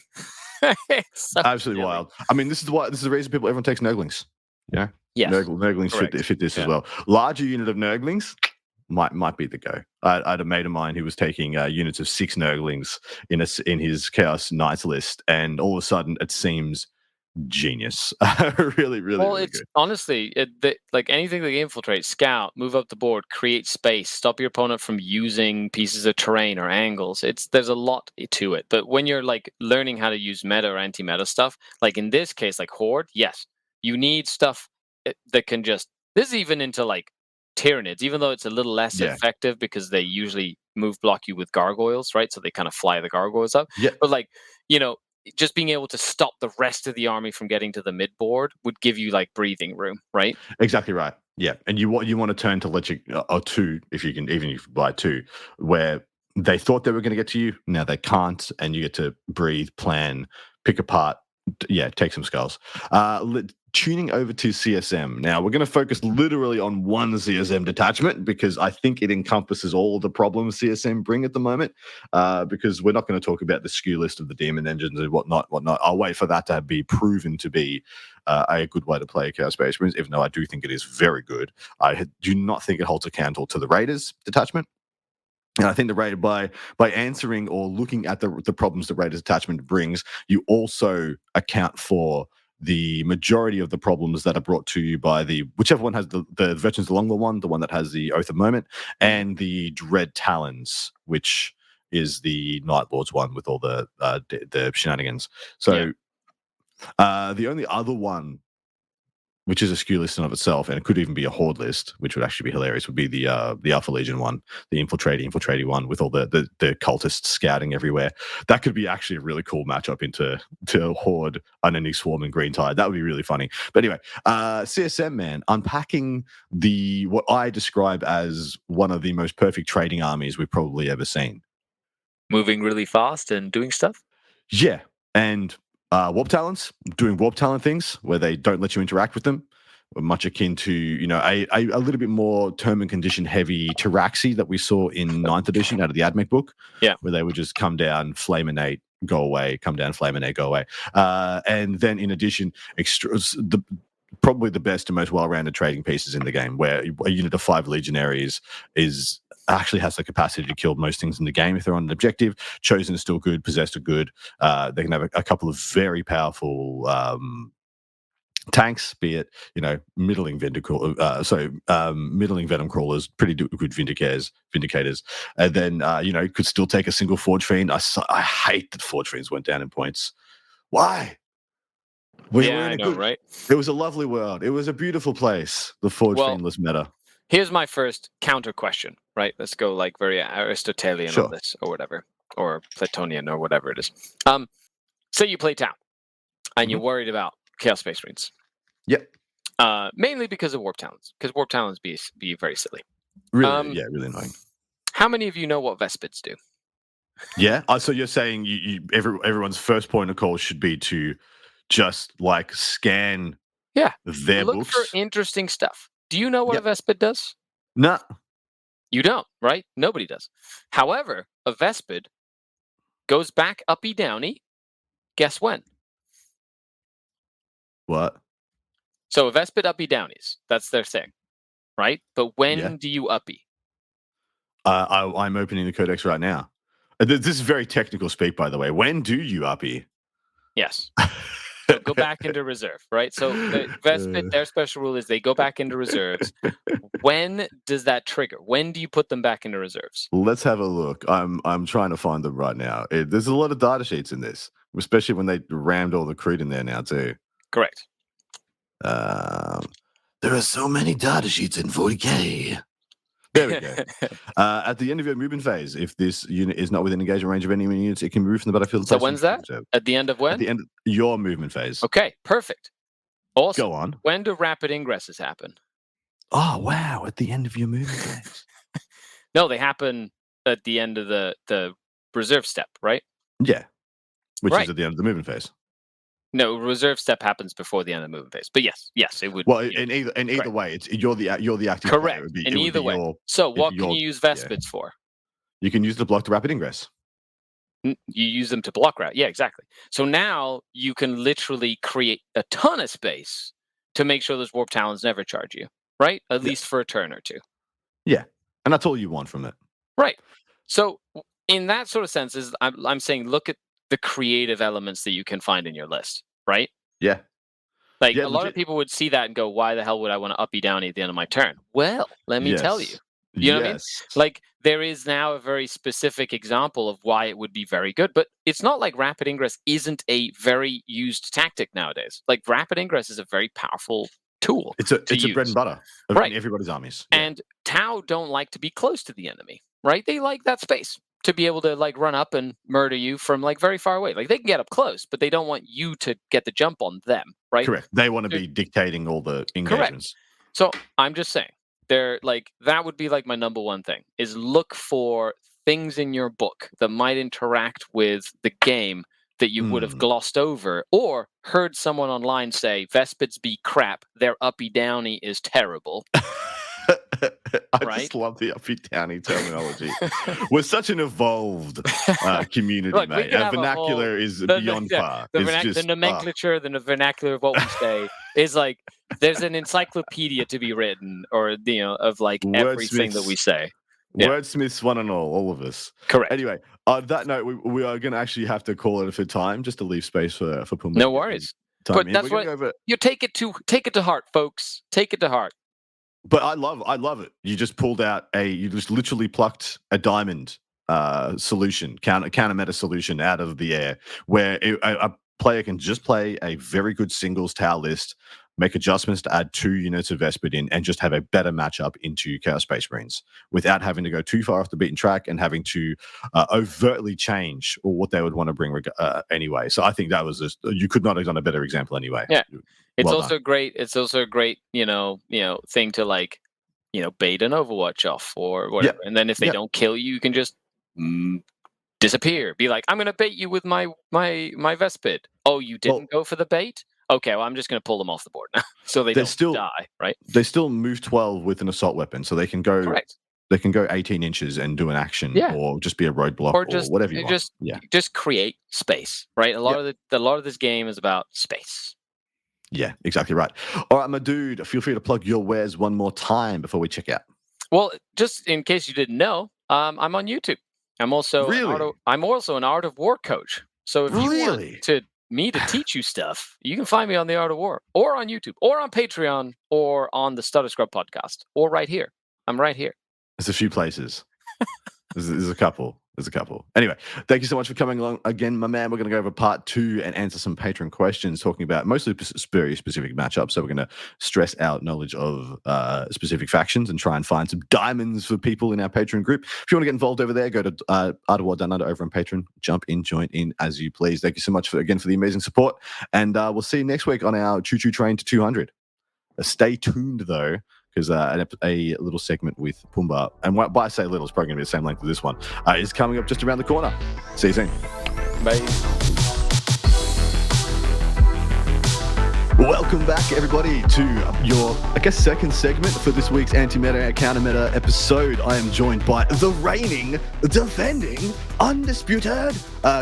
So absolutely wild. I mean, this is the reason everyone takes Nurglings. Yeah. Yes. Nurglings fit this as well. Larger unit of Nurglings might be the go. I had a mate of mine who was taking units of 6 Nurglings in his Chaos Knights list, and all of a sudden it seems genius. Really it's good. Honestly, like anything that infiltrates, scout, move up the board, create space, stop your opponent from using pieces of terrain or angles. There's a lot to it. But when you're like learning how to use meta or anti-meta stuff, like in this case, like Horde, yes, you need stuff that can just. This is even into like Tyranids, even though it's a little less effective because they usually move block you with gargoyles, right? So they kind of fly the gargoyles up. Yeah. But like, just being able to stop the rest of the army from getting to the mid-board would give you like breathing room, right? Exactly right. Yeah, and you want to turn to let you or 2 if you can, even if you buy 2, where they thought they were going to get to you, now they can't, and you get to breathe, plan, pick apart, take some skulls. Tuning over to CSM. Now, we're going to focus literally on one CSM detachment because I think it encompasses all the problems CSM bring at the moment, because we're not going to talk about the SKU list of the demon engines and whatnot. I'll wait for that to be proven to be a good way to play Chaos Space Marines, even though I do think it is very good. I do not think it holds a candle to the Raiders detachment. And I think the Raider, by answering or looking at the problems the Raiders detachment brings, you also account for the majority of the problems that are brought to you by whichever one has the Veterans of the Longwall one, the one that has the Oath of Moment, and the Dread Talons, which is the Night Lords one with all the shenanigans. So the only other one, which is a SKU list in of itself, and it could even be a Horde list, which would actually be hilarious, would be the Alpha Legion one, the infiltrating one with all the cultists scouting everywhere. That could be actually a really cool matchup into Horde underneath Swarm and Green Tide. That would be really funny. But anyway, CSM, man, unpacking what I describe as one of the most perfect trading armies we've probably ever seen. Moving really fast and doing stuff? Yeah, and warp talents, doing warp talent things where they don't let you interact with them, much akin to, a little bit more term and condition heavy Taraxi that we saw in 9th edition out of the AdMech book. Yeah. Where they would just come down, flaminate, go away, come down, flaminate, go away. And then in addition, probably the best and most well-rounded trading pieces in the game, where a unit of 5 legionaries actually has the capacity to kill most things in the game if they're on an objective. Chosen is still good, possessed are good. They can have a couple of very powerful tanks, be it middling middling venom crawlers, pretty good vindicators, and then could still take a single Forge Fiend. I hate that Forge Fiends went down in points. Why? I know, right? It was a lovely world. It was a beautiful place. The Forge Fiendless meta. Here's my first counter question, right? Let's go like very Aristotelian on this, or whatever, or Platonian, or whatever it is. Say you play Tau, and you're worried about Chaos Space Marines. Yep. Mainly because of Warp Talons, because Warp Talons be very silly. Really, really annoying. How many of you know what Vespids do? Yeah. So you're saying everyone's first point of call should be to just like scan their Look books. for interesting stuff. Do you know what a Vespid does? No. You don't, right? Nobody does. However, a Vespid goes back uppy downy. Guess when? What? So a Vespid uppy downies. That's their thing, right? But when do you uppy? I'm opening the codex right now. This is very technical speak, by the way. When do you uppy? Yes. So go back into reserve, right? So the Vespid, their special rule is they go back into reserves. When does that trigger? When do you put them back into reserves? Let's have a look. I'm trying to find them right now. There's a lot of data sheets in this, especially when they rammed all the crude in there now too. Correct. There are so many data sheets in 40K. There we go. At the end of your movement phase, if this unit is not within engagement range of any units, it can be moved from the battlefield. So when's that? At the end of when? At the end of your movement phase. Okay, perfect. Also, go on. When do rapid ingresses happen? Oh, wow. At the end of your movement phase. No, they happen at the end of the reserve step, right? Yeah. Which is at the end of the movement phase. No, reserve step happens before the end of the movement phase. But yes, it would. Well, in either way, you're the active correct. Player. In either way. So what can you use Vespids for? You can use to block the rapid ingress. You use them to block route. Yeah, exactly. So now you can literally create a ton of space to make sure those Warp Talons never charge you, right? At least for a turn or two. Yeah, and that's all you want from it. Right. So in that sort of sense, I'm saying look at the creative elements that you can find in your list, right? Yeah. Like a lot of people would see that and go, why the hell would I want to uppy downy at the end of my turn? Well, let me tell you. You know what I mean? Like there is now a very specific example of why it would be very good, but it's not like rapid ingress isn't a very used tactic nowadays. Like rapid ingress is a very powerful tool. It's a bread and butter of everybody's armies. Yeah. And Tau don't like to be close to the enemy, right? They like that space to be able to like run up and murder you from like very far away. Like they can get up close, but they don't want you to get the jump on them, right? Correct. They want to be dictating all the engagements. Correct. So I'm just saying, they're like that would be like my number one thing is look for things in your book that might interact with the game that you would have glossed over or heard someone online say Vespids be crap, their uppy downy is terrible. I just love the uppy downy terminology. We're such an evolved community, Look, mate. Our vernacular is beyond par. The nomenclature, the vernacular of what we say is like there's an encyclopedia to be written, or of like everything that we say. Yeah. Wordsmiths, one and all of us. Correct. Anyway, on that note, we are going to actually have to call it for time, just to leave space for Pumba. No worries. But that's what you take it to heart, folks. Take it to heart. But I love it. You just pulled out you just literally plucked a diamond solution, counter meta solution out of the air, where a player can just play a very good singles Tau list, make adjustments to add 2 units of Vespid in, and just have a better matchup into Chaos Space Marines without having to go too far off the beaten track and having to overtly change what they would want to bring anyway. So I think that was you could not have done a better example anyway. Yeah. It's also great. It's also a great, thing to like, bait an Overwatch off or whatever. Yeah. And then if they don't kill you, you can just disappear. Be like, I'm going to bait you with my Vespid. Oh, you didn't go for the bait? Okay, well, I'm just going to pull them off the board now, so they don't die, right? They still move 12 with an assault weapon, so they can go. Correct. They can go 18 inches and do an action, or just be a roadblock, or whatever you want. Just create space, right? A lot of this game is about space. Yeah, exactly right. All right, my dude, feel free to plug your wares one more time before we check out. Well, just in case you didn't know, I'm on YouTube. I'm also an Art of War coach. So if you want me to teach you stuff, you can find me on the Art of War, or on YouTube, or on Patreon, or on the Stutter Scrub podcast, or right here. I'm right here. There's a few places. There's a couple. Anyway, thank you so much for coming along again, my man. We're going to go over part 2 and answer some patron questions, talking about mostly very specific matchups. So we're going to stress out knowledge of specific factions and try and find some diamonds for people in our Patreon group. If you want to get involved over there, go to Art of War Down Under over on Patreon. Jump in, join in as you please. Thank you so much for the amazing support. And we'll see you next week on our Choo Choo Train to 200. Stay tuned, though, because a little segment with Pumba, and by I say little, it's probably going to be the same length as this one, is coming up just around the corner. See you soon. Bye. Welcome back, everybody, to your, second segment for this week's Anti-Meta Counter-Meta episode. I am joined by the reigning, defending, undisputed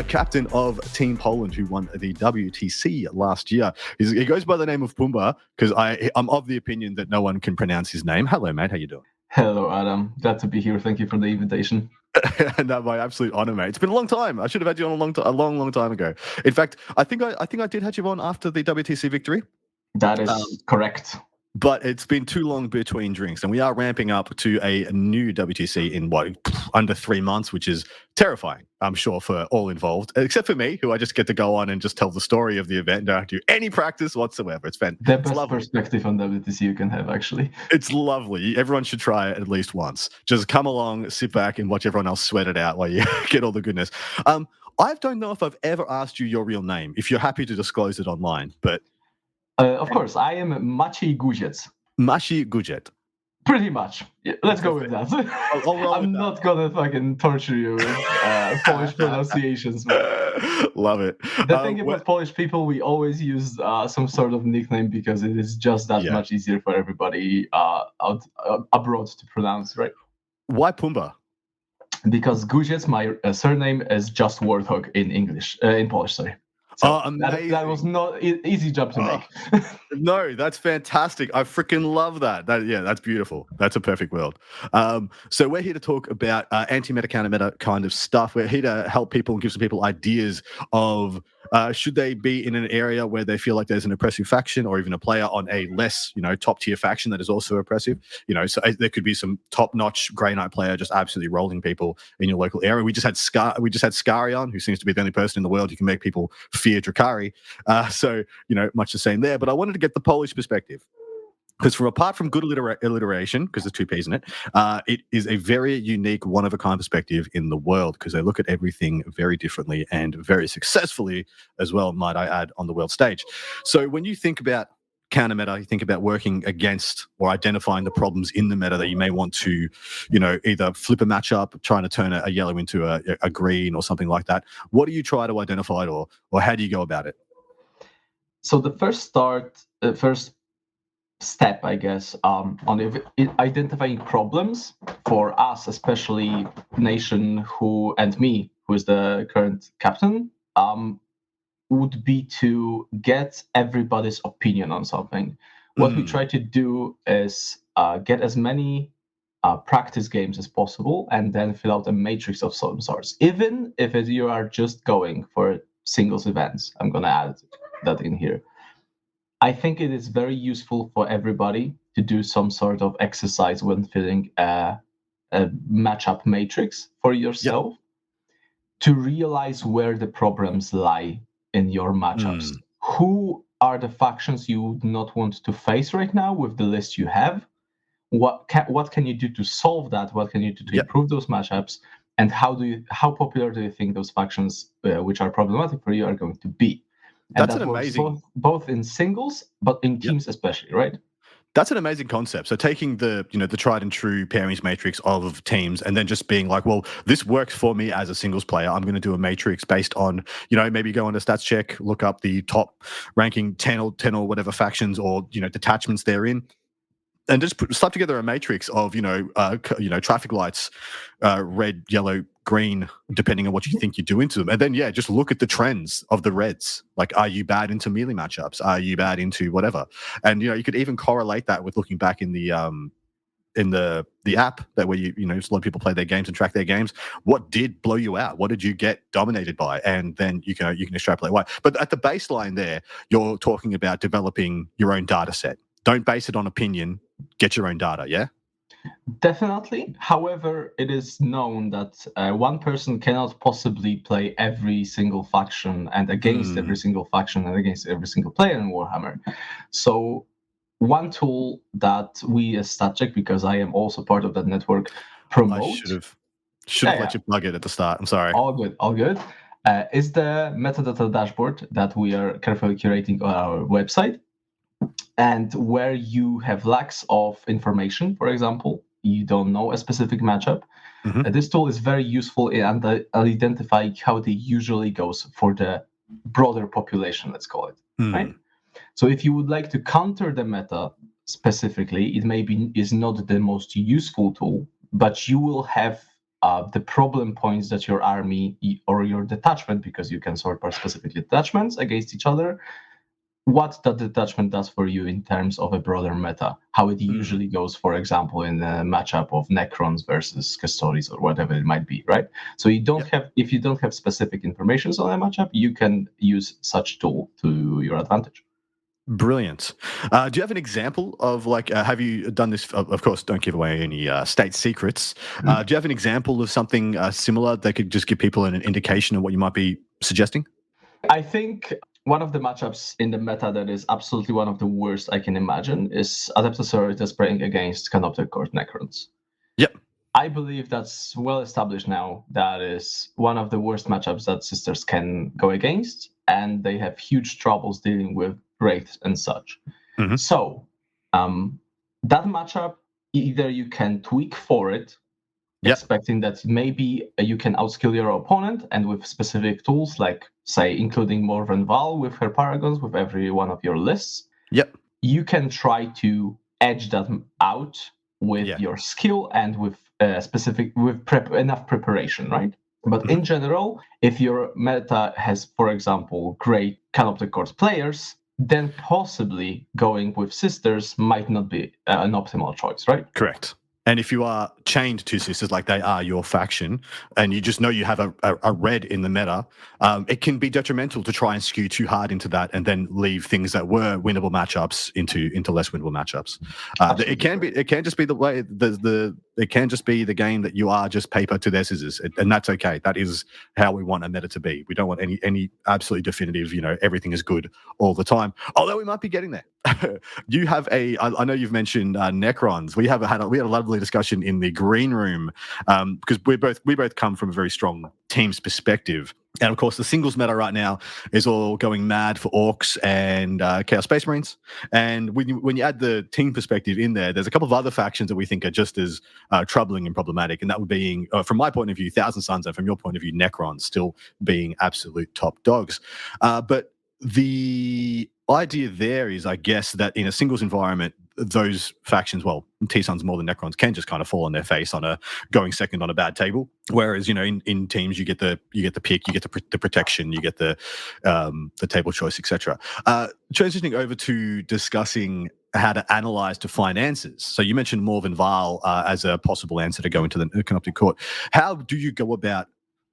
captain of Team Poland, who won the WTC last year. He goes by the name of Pumba, because I'm of the opinion that no one can pronounce his name. Hello, mate. How you doing? Hello, Adam. Glad to be here. Thank you for the invitation. No, my absolute honor, mate. It's been a long time. I should have had you on a long time ago. In fact, I think I did have you on after the WTC victory. That is correct. But it's been too long between drinks, and we are ramping up to a new WTC in under 3 months, which is terrifying, I'm sure, for all involved, except for me, who I just get to go on and just tell the story of the event. Don't have to do any practice whatsoever. It's fantastic. The best perspective on WTC you can have, actually. It's lovely. Everyone should try it at least once. Just come along, sit back, and watch everyone else sweat it out while you get all the goodness. I don't know if I've ever asked you your real name, if you're happy to disclose it online, but... of course, I am Maciej Guziec. Maciej Guziec. Pretty much. Yeah, let's go with that. I'm not going to fucking torture you with Polish pronunciations. Love it. The thing about Polish people, we always use some sort of nickname because it is just that much easier for everybody abroad to pronounce, right? Why Pumba? Because Guziec, my surname, is just Warthog in Polish, sorry. So amazing. That was not easy job to make. No, that's fantastic. I freaking love that. That's beautiful. That's a perfect world. So we're here to talk about anti-meta, counter-meta kind of stuff. We're here to help people and give some people ideas of should they be in an area where they feel like there's an oppressive faction, or even a player on a less, top-tier faction that is also oppressive. So there could be some top-notch Grey Knight player just absolutely rolling people in your local area. We just had Skari on, who seems to be the only person in the world who can make people fear Drakari. So much the same there. But I wanted to get the Polish perspective, because apart from good alliteration, because there's 2 P's in it, it is a very unique, one-of-a-kind perspective in the world, because they look at everything very differently and very successfully as well, might I add, on the world stage. So when you think about counter-meta, you think about working against or identifying the problems in the meta that you may want to, either flip a matchup, trying to turn a yellow into a green or something like that. What do you try to identify, or how do you go about it? So the first step, I guess, on identifying problems for us, especially Nation, and me, who is the current captain, would be to get everybody's opinion on something. What we try to do is get as many practice games as possible, and then fill out a matrix of some sorts. Even if you are just going for singles events, I'm going to add that in here. I think it is very useful for everybody to do some sort of exercise when filling a matchup matrix for yourself, to realize where the problems lie in your matchups. Who are the factions you would not want to face right now with the list you have? What can you do to solve that? What can you do to improve those matchups? And how popular do you think those factions, which are problematic for you, are going to be? And that's that an amazing... both in singles, but in teams especially, right? That's an amazing concept. So taking the tried and true pairings matrix of teams and then just being like, well, this works for me as a singles player. I'm going to do a matrix based on, maybe go on a stats check, look up the top ranking 10 or whatever factions or, detachments they're in. And just slap together a matrix of traffic lights, red, yellow, green, depending on what you think you do into them, and then just look at the trends of the reds. Like, are you bad into melee matchups? Are you bad into whatever? And you could even correlate that with looking back in the app that where a lot of people play their games and track their games. What did blow you out? What did you get dominated by? And then you can extrapolate why. But at the baseline there, you're talking about developing your own data set. Don't base it on opinion. Get your own data, yeah? Definitely. However, it is known that one person cannot possibly play every single faction and against every single faction and against every single player in Warhammer. So one tool that we as StatCheck, because I am also part of that network, promote. I should have let you plug it at the start. I'm sorry. All good. Is the metadata dashboard that we are carefully curating on our website. And where you have lacks of information, for example, you don't know a specific matchup, this tool is very useful in identifying how it usually goes for the broader population, let's call it, right? So if you would like to counter the meta specifically, it maybe is not the most useful tool, but you will have the problem points that your army or your detachment, because you can sort by specific detachments against each other, what that detachment does for you in terms of a broader meta, how it usually goes, for example, in a matchup of Necrons versus Custodes or whatever it might be, right? So if you don't have specific information on a matchup, you can use such tool to your advantage. Brilliant. Do you have an example of have you done this? Of course, don't give away any state secrets. Do you have an example of something similar that could just give people an indication of what you might be suggesting? I think one of the matchups in the meta that is absolutely one of the worst I can imagine is Adeptus Sororitas playing against Canoptek Court Necrons. Yep. I believe that's well established now. That is one of the worst matchups that Sisters can go against, and they have huge troubles dealing with Wraiths and such. So that matchup, either you can tweak for it, expecting that maybe you can outskill your opponent, and with specific tools like, say, including Morven Val with her Paragons with every one of your lists. You can try to edge that out with your skill and with enough preparation, right? But in general, if your meta has, for example, great Canoptek Court players, then possibly going with Sisters might not be an optimal choice, right? Correct. And if you are chained to Sisters like they are your faction, and you just know you have a red in the meta, it can be detrimental to try and skew too hard into that and then leave things that were winnable matchups into less winnable matchups. It can just be the way it can just be the game that you are just paper to their scissors, and that's okay. That is how we want a meta to be. We don't want any absolutely definitive, everything is good all the time. Although we might be getting there. You have I know you've mentioned Necrons. We had a lovely discussion in the green room because we both come from a very strong team's perspective. And of course, the singles meta right now is all going mad for Orcs and Chaos Space Marines. And when you add the team perspective in there, there's a couple of other factions that we think are just as troubling and problematic. And that would be, from my point of view, Thousand Suns, and from your point of view, Necrons still being absolute top dogs. But the idea there is, I guess, that in a singles environment, those factions, well, T-Suns more than Necrons, can just kind of fall on their face on going second on a bad table. Whereas, in teams, you get the pick, you get the protection, you get the table choice, etc. Transitioning over to discussing how to analyze to finances. So you mentioned Morven Val as a possible answer to go into the Canoptek Court. How do you go about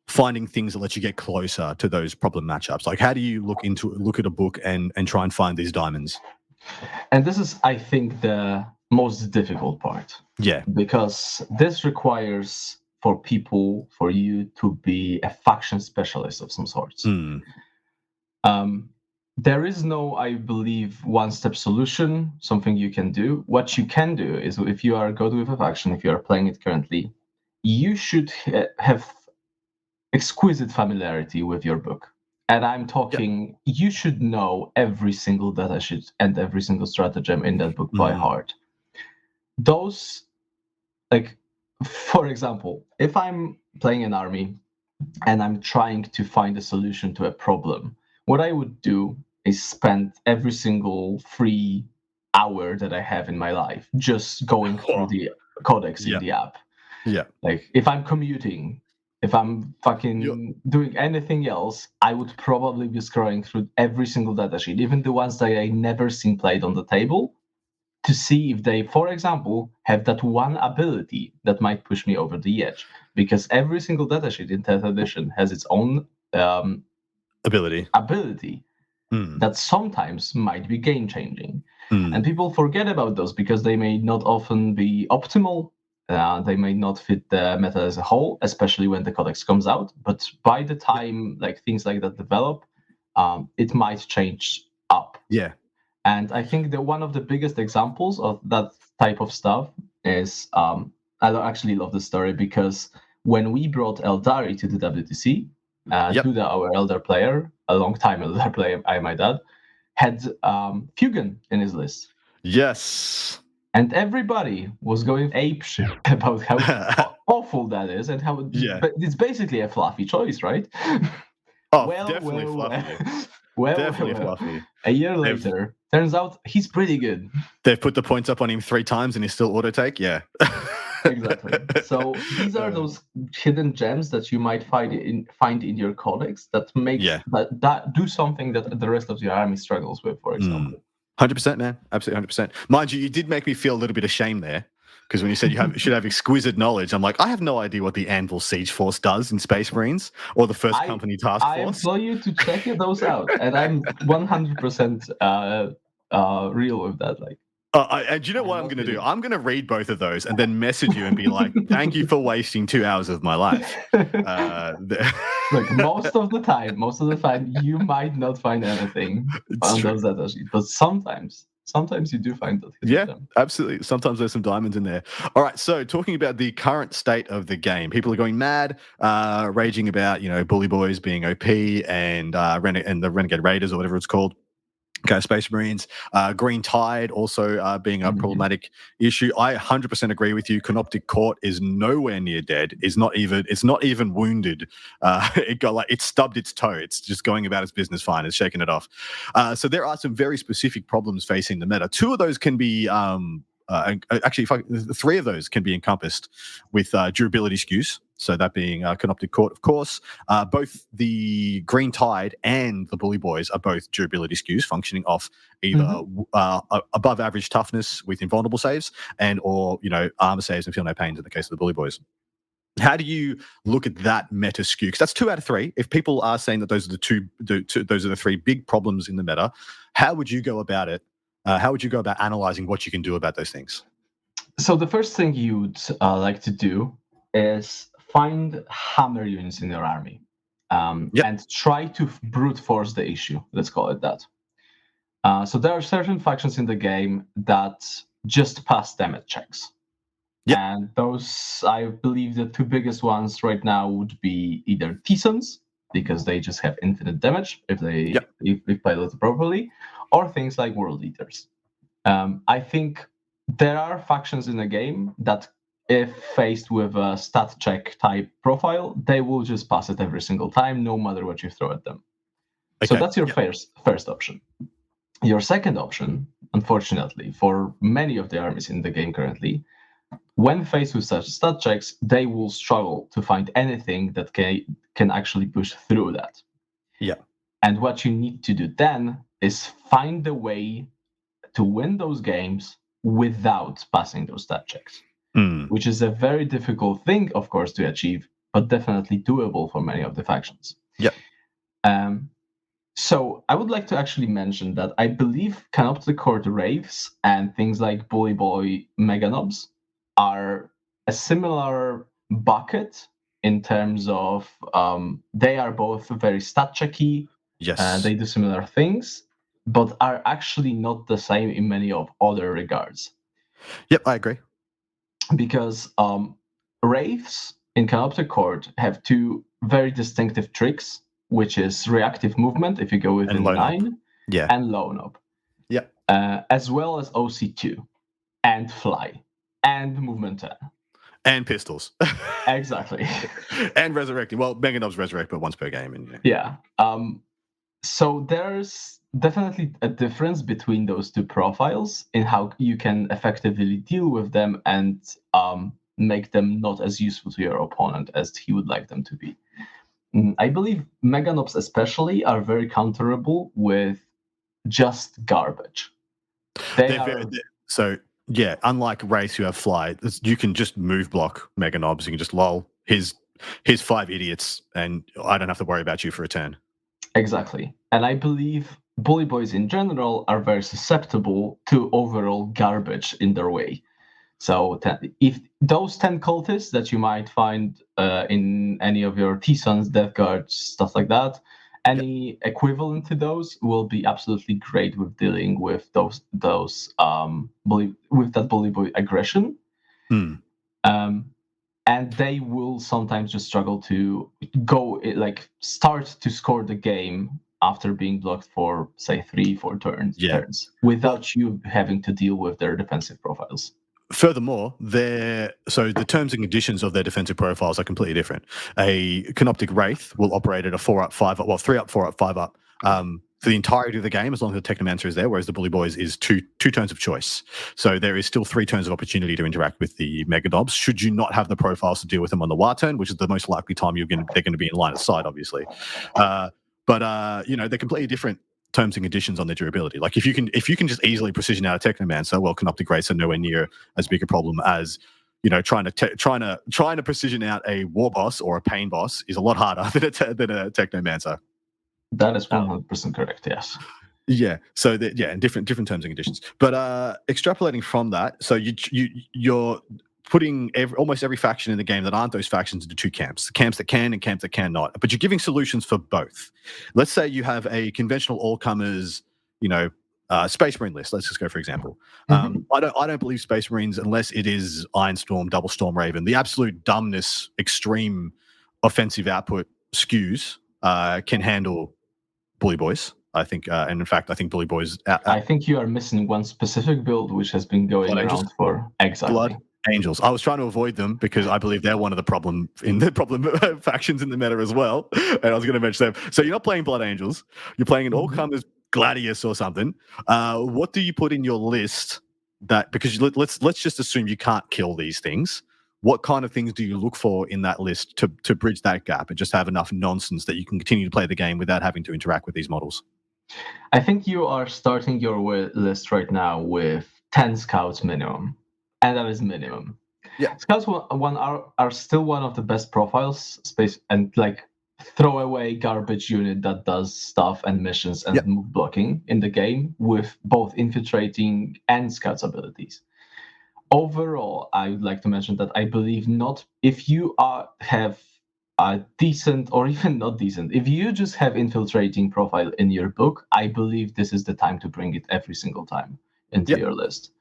finding things that let you get closer to those problem matchups? Like, how do you look at a book and try and find these diamonds? And this is, I think, the most difficult part. Yeah. Because this requires for you to be a faction specialist of some sorts. There is no, I believe, one-step solution, something you can do. What you can do is, if you are good with a faction, if you are playing it currently, you should have exquisite familiarity with your book. And I'm talking, you should know every single datasheet and every single stratagem in that book by heart. Those, like, for example, if I'm playing an army and I'm trying to find a solution to a problem, what I would do is spend every single free hour that I have in my life just going through the codex in the app. Yeah. Like, if I'm commuting, if I'm fucking doing anything else, I would probably be scrolling through every single datasheet, even the ones that I never seen played on the table, to see if they, for example, have that one ability that might push me over the edge. Because every single datasheet in 10th edition has its own ability that sometimes might be game-changing. And people forget about those because they may not often be optimal. They may not fit the meta as a whole, especially when the codex comes out. But by the time like things like that develop, it might change up. Yeah. And I think that one of the biggest examples of that type of stuff is, I actually love the story because when we brought Eldari to the WTC, Duda, our elder player, a long time elder player, I might add, had Fugan in his list. Yes. And everybody was going apeshit about how awful that is and how it's basically a fluffy choice, right? Definitely fluffy. Definitely fluffy. A year later, turns out he's pretty good. They've put the points up on him 3 times and he's still auto take. Yeah. Exactly. So these are those hidden gems that you might find in your codex that make that do something that the rest of your army struggles with, for example. 100%, man. Absolutely 100%. Mind you, you did make me feel a little bit ashamed there. Because when you said you should have exquisite knowledge, I'm like, I have no idea what the Anvil Siege Force does in Space Marines or the First Company Task Force. I implore you to check those out, and I'm 100% real with that. Like, and you know what I'm going to do? I'm going to read both of those and then message you and be like, "Thank you for wasting 2 hours of my life." Look, most of the time, you might not find anything on those datasheets, but sometimes you do find that. Yeah, absolutely. Sometimes there's some diamonds in there. All right, so talking about the current state of the game, people are going mad, raging about Bully Boys being OP and the Renegade Raiders or whatever it's called. Okay, Space Marines, Green Tide also being a problematic issue. I 100% agree with you. Canoptic Court is nowhere near dead. It's not even wounded. It stubbed its toe. It's just going about its business fine. It's shaking it off. So there are some very specific problems facing the meta. 2 of those can be actually 3 of those can be encompassed with durability skews. So that being Canoptic Court, of course. Both the Green Tide and the Bully Boys are both durability skews, functioning off either above average toughness with invulnerable saves or armor saves and feel no pains in the case of the Bully Boys. How do you look at that meta skew? Because that's 2 out of 3. If people are saying that those are the 3 big problems in the meta, how would you go about it? How would you go about analyzing what you can do about those things? So the first thing you'd like to do is find hammer units in your army and try to brute force the issue. Let's call it that. So there are certain factions in the game that just pass damage checks. And those, I believe, the 2 biggest ones right now would be either Tisons, because they just have infinite damage if they if piloted properly, or things like World Eaters. I think there are factions in the game that, if faced with a stat check type profile, they will just pass it every single time, no matter what you throw at them. Okay. So that's your first option. Your second option, unfortunately, for many of the armies in the game currently, when faced with such stat checks, they will struggle to find anything that can actually push through that. Yeah. And what you need to do then is find a way to win those games without passing those stat checks, which is a very difficult thing, of course, to achieve, but definitely doable for many of the factions. Yeah. So I would like to actually mention that I believe Canoptic Court Wraiths and things like Bully Boy Meganobs are a similar bucket in terms of they are both very stat checky. Yes. They do similar things, but are actually not the same in many of other regards. Yep, I agree. Because Wraiths in Canoptic Court have 2 very distinctive tricks which is reactive movement if you go within low knob. 9, Yeah. and low knob. Yeah. As well as OC2, and fly, and movement 10. And pistols. Exactly. And resurrecting. Well, Mega Knobs resurrect, but once per game. And Yeah. So there's definitely a difference between those two profiles in how you can effectively deal with them and make them not as useful to your opponent as he would like them to be. I believe Mega Knobs especially are very counterable with just garbage. Yeah, unlike Wraiths who have fly, you can just move block Mega Knobs. You can just lull his 5 idiots, and I don't have to worry about you for a turn. Exactly. And I believe bully boys in general are very susceptible to overall garbage in their way. So if those 10 cultists that you might find in any of your T-Sons, Death Guards, stuff like that, any equivalent to those will be absolutely great with dealing with those with that bully boy aggression. And they will sometimes just struggle to start to score the game after being blocked for, say, 3-4 turns without you having to deal with their defensive profiles. Furthermore, the terms and conditions of their defensive profiles are completely different. A Canoptic Wraith will operate at a 4-up, 5-up, well, 3-up, 4-up, 5-up for the entirety of the game, as long as the Technomancer is there, whereas the Bully Boys is two turns of choice. So there is still 3 turns of opportunity to interact with the Mega Knobs, should you not have the profiles to deal with them on the War turn, which is the most likely time they're going to be in line of sight, obviously. But they're completely different terms and conditions on their durability. Like if you can just easily precision out a Technomancer, well, Canoptic Wraiths are nowhere near as big a problem as trying to precision out a War Boss or a Pain Boss is a lot harder than a Technomancer. That is 100% correct. Yes. Yeah. So and different terms and conditions. But extrapolating from that, so you're putting almost every faction in the game that aren't those factions into 2 camps that can and camps that cannot. But you're giving solutions for both. Let's say you have a conventional all-comers, Space Marine list. Let's just go for example. I don't believe Space Marines, unless it is Iron Storm, Double Storm Raven, the absolute dumbness, extreme offensive output skews can handle Bully Boys. I think, and in fact, I think Bully Boys. I think you are missing one specific build which has been going around for exactly. Blood Angels. I was trying to avoid them because I believe they're one of the problem factions in the meta as well. And I was going to mention them. So you're not playing Blood Angels. You're playing an all-comers Gladius or something. What do you put in your list because let's just assume you can't kill these things. What kind of things do you look for in that list to bridge that gap and just have enough nonsense that you can continue to play the game without having to interact with these models? I think you are starting your list right now with 10 scouts minimum. And that is minimum. Yeah, scouts are still one of the best profiles, space and throwaway garbage unit that does stuff and missions and move blocking in the game with both infiltrating and scouts abilities. Overall, I would like to mention that I believe if you have a decent or even not decent, if you just have infiltrating profile in your book, I believe this is the time to bring it every single time into your list.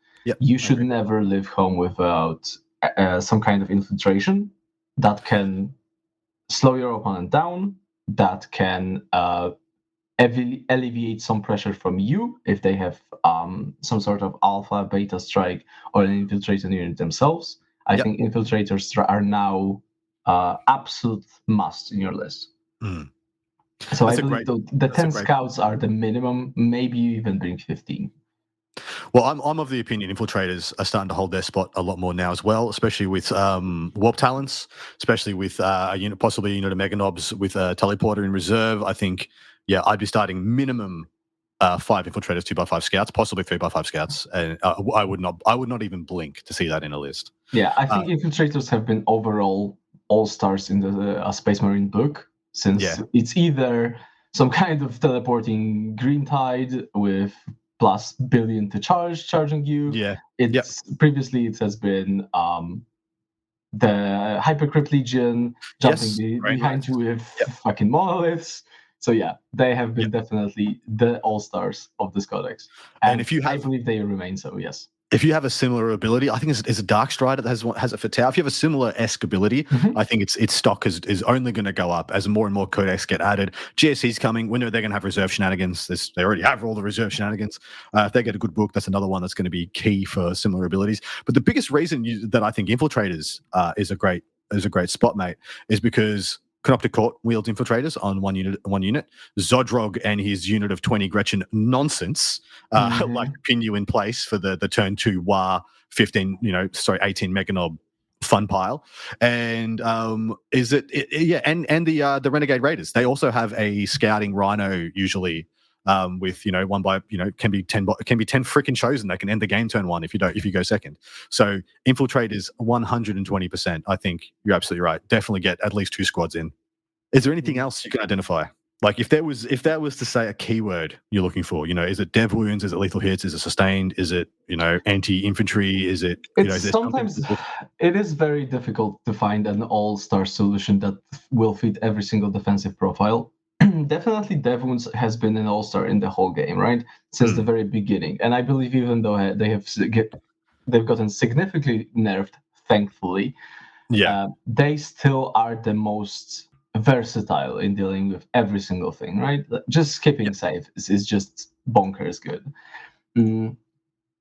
You should never leave home without some kind of infiltration that can slow your opponent down, that can alleviate some pressure from you if they have some sort of alpha, beta strike, or an infiltrator unit themselves. I think infiltrators are now absolute must in your list. So that's I believe the 10 scouts are the minimum, maybe you even bring 15. Well, I'm of the opinion infiltrators are starting to hold their spot a lot more now as well, especially with warp talents, especially with possibly a unit of Mega Knobs with a teleporter in reserve. I think, I'd be starting minimum 5 infiltrators, 2x5 scouts, possibly 3x5 scouts, and I would not even blink to see that in a list. Yeah, I think infiltrators have been overall all-stars in the Space Marine book, since it's either some kind of teleporting green tide with plus billion to charging you. Previously it has been the Hypercrypt Legion jumping behind you with fucking monoliths. So they have been definitely the all-stars of this codex. And if you I believe they remain so, yes. if you have a similar ability, I think it's a Dark Strider that has it for Tau. If you have a similar-esque ability, I think its stock is only going to go up as more and more codex get added. GSC's coming. We know they're going to have reserve shenanigans. They already have all the reserve shenanigans. If they get a good book, that's another one that's going to be key for similar abilities. But the biggest reason that I think Infiltrators is a great spot, mate, is because Canoptic Court wields Infiltrators on one unit. Zodrog and his unit of 20 Gretchen nonsense like pin you in place for the turn 2 War 18 Meganob fun pile. And and the Renegade Raiders, they also have a scouting Rhino usually with one by can be 10 freaking chosen. They can end the game turn 1 if you go second. So Infiltrators 120%. I think you're absolutely right. Definitely get at least 2 squads in. Is there anything else you can identify? Like if that was to say a keyword you're looking for, is it dev wounds? Is it lethal hits? Is it sustained? Is it anti-infantry? Is it? Sometimes it is very difficult to find an all-star solution that will fit every single defensive profile. Definitely, dev wounds has been an all-star in the whole game, right, since the very beginning. And I believe even though they've gotten significantly nerfed, thankfully, they still are the most versatile in dealing with every single thing, right? Just skipping safe is just bonkers good.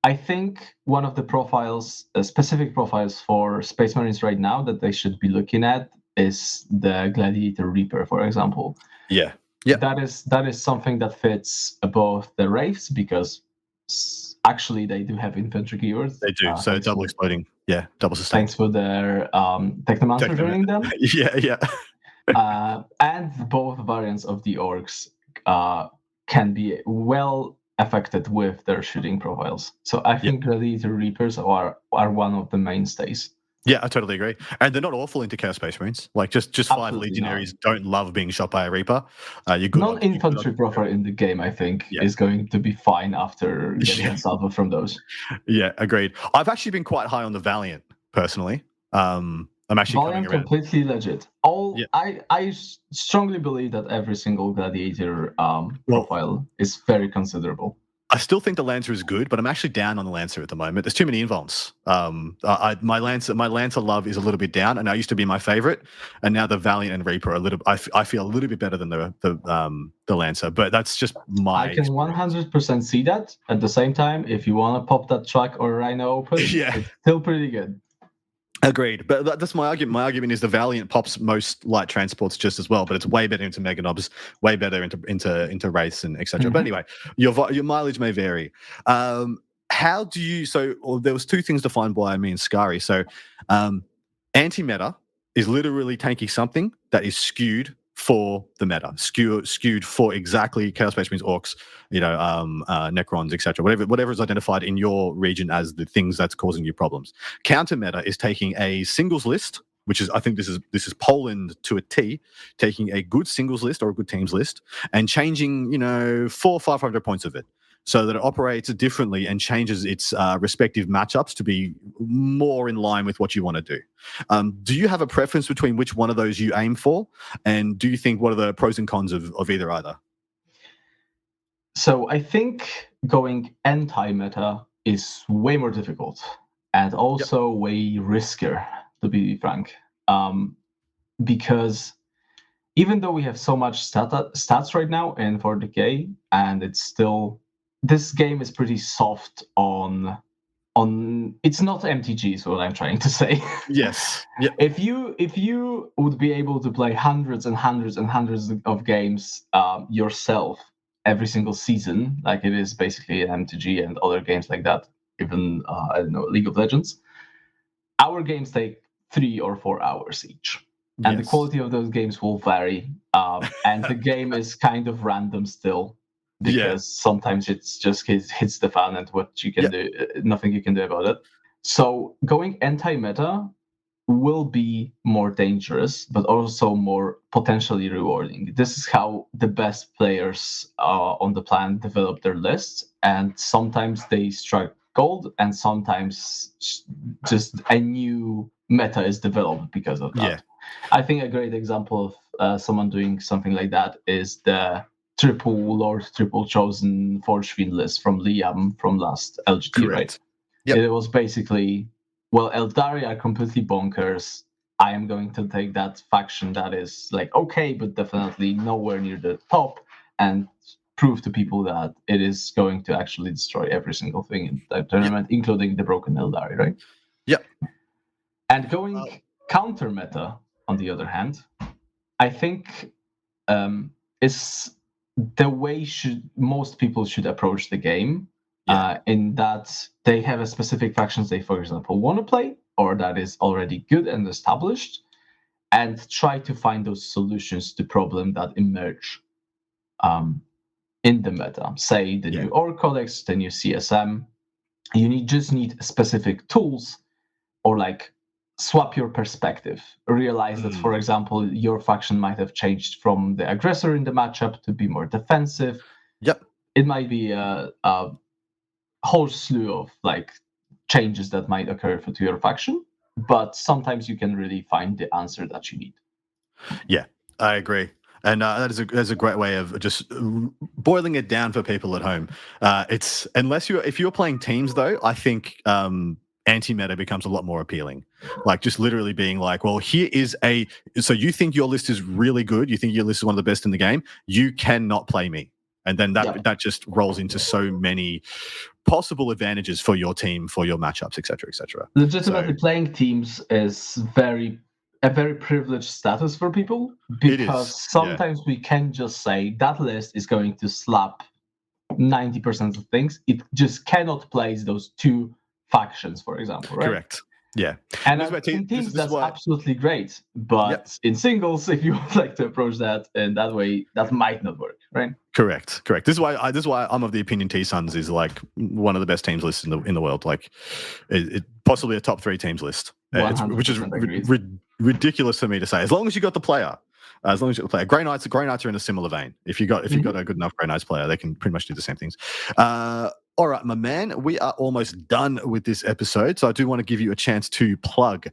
I think one of the specific profiles for Space Marines right now that they should be looking at is the Gladiator Reaper, for example. Yeah. That is something that fits both the Wraiths, because actually they do have infantry keywords. They do, so double exploding. Yeah, double sustain. Thanks for their Technomancer joining them. Yeah. And both variants of the Orcs can be well affected with their shooting profiles. So I think Gladiator Reapers are one of the mainstays. Yeah, I totally agree. And they're not awful into Chaos Space Marines. Like just 5 Legionaries don't love being shot by a Reaper. Non-infantry profile in the game, I think, is going to be fine after getting a salvo from those. Yeah, agreed. I've actually been quite high on the Valiant, personally. I'm actually Valiant completely legit. I strongly believe that every single Gladiator profile is very considerable. I still think the Lancer is good, but I'm actually down on the Lancer at the moment. There's too many invulns. My Lancer love is a little bit down, and I used to be my favorite, and now the Valiant and Reaper are I feel a little bit better than the Lancer, but that's just my. I can 100% see that. At the same time, if you want to pop that truck or Rhino open, it's still pretty good. Agreed, but that's my argument. My argument is the Valiant pops most light transports just as well, but it's way better into Meganobs, way better into Wraiths and etc. But anyway, your mileage may vary. How do you? There was 2 things defined by me and Skari. So, anti-meta is literally taking something that is skewed for the meta, skewed for exactly Chaos Space Marines, Orcs, Necrons, etc. Whatever is identified in your region as the things that's causing you problems. Counter meta is taking a singles list, which is, I think this is Poland to a T, taking a good singles list or a good teams list and changing 400-500 points of it, so that it operates differently and changes its respective matchups to be more in line with what you want to do. Do you have a preference between which one of those you aim for? And do you think, what are the pros and cons of either? So I think going anti-meta is way more difficult and also way riskier, to be frank. Because even though we have so much stats right now in 40k, and it's still... This game is pretty soft on it's not MTG is what I'm trying to say. Yes. Yep. If you would be able to play hundreds and hundreds and hundreds of games yourself every single season, like it is basically an MTG and other games like that, even League of Legends, our games take 3 or 4 hours each. And the quality of those games will vary. And the game is kind of random still. Because sometimes it's just hits the fan and what you can do, nothing you can do about it. So going anti-meta will be more dangerous, but also more potentially rewarding. This is how the best players on the planet develop their lists, and sometimes they strike gold, and sometimes just a new meta is developed because of that. Yeah. I think a great example of someone doing something like that is the triple Lord, triple chosen Forge Fiend list from Liam from last LGT, right? Yep. It was basically, well, Eldari are completely bonkers. I am going to take that faction that is like okay, but definitely nowhere near the top, and prove to people that it is going to actually destroy every single thing in that tournament, including the broken Eldari, right? Yep. And going counter meta, on the other hand, I think is the way most people should approach the game. In that they have a specific factions they, for example, want to play, or that is already good and established, and try to find those solutions to problems that emerge in the meta. Say the new Orc Codex, the new CSM. You just need specific tools, or like swap your perspective. Realize that, for example, your faction might have changed from the aggressor in the matchup to be more defensive. Yep. It might be a whole slew of like changes that might occur to your faction, but sometimes you can really find the answer that you need. Yeah, I agree. And that's a great way of just boiling it down for people at home. It's if you're playing teams though, I think anti-meta becomes a lot more appealing. Like just literally being like, well, so you think your list is really good, you think your list is one of the best in the game, you cannot play me. And then that just rolls into so many possible advantages for your team, for your matchups, etc., etc. Legitimately playing teams is a very privileged status for people, because sometimes we can just say that list is going to slap 90% of things. It just cannot place those two factions, for example, right? Correct. Yeah. And in teams, that's absolutely great. But in singles, if you would like to approach that in that way, that might not work, right? Correct. This is why I'm of the opinion T-Suns is like one of the best teams lists in the world. Like, it possibly a top 3 teams list, which is ridiculous for me to say. As long as you got the player, Grey Knights are in a similar vein. If you got a good enough Grey Knights player, they can pretty much do the same things. All right, my man, we are almost done with this episode, so I do want to give you a chance to plug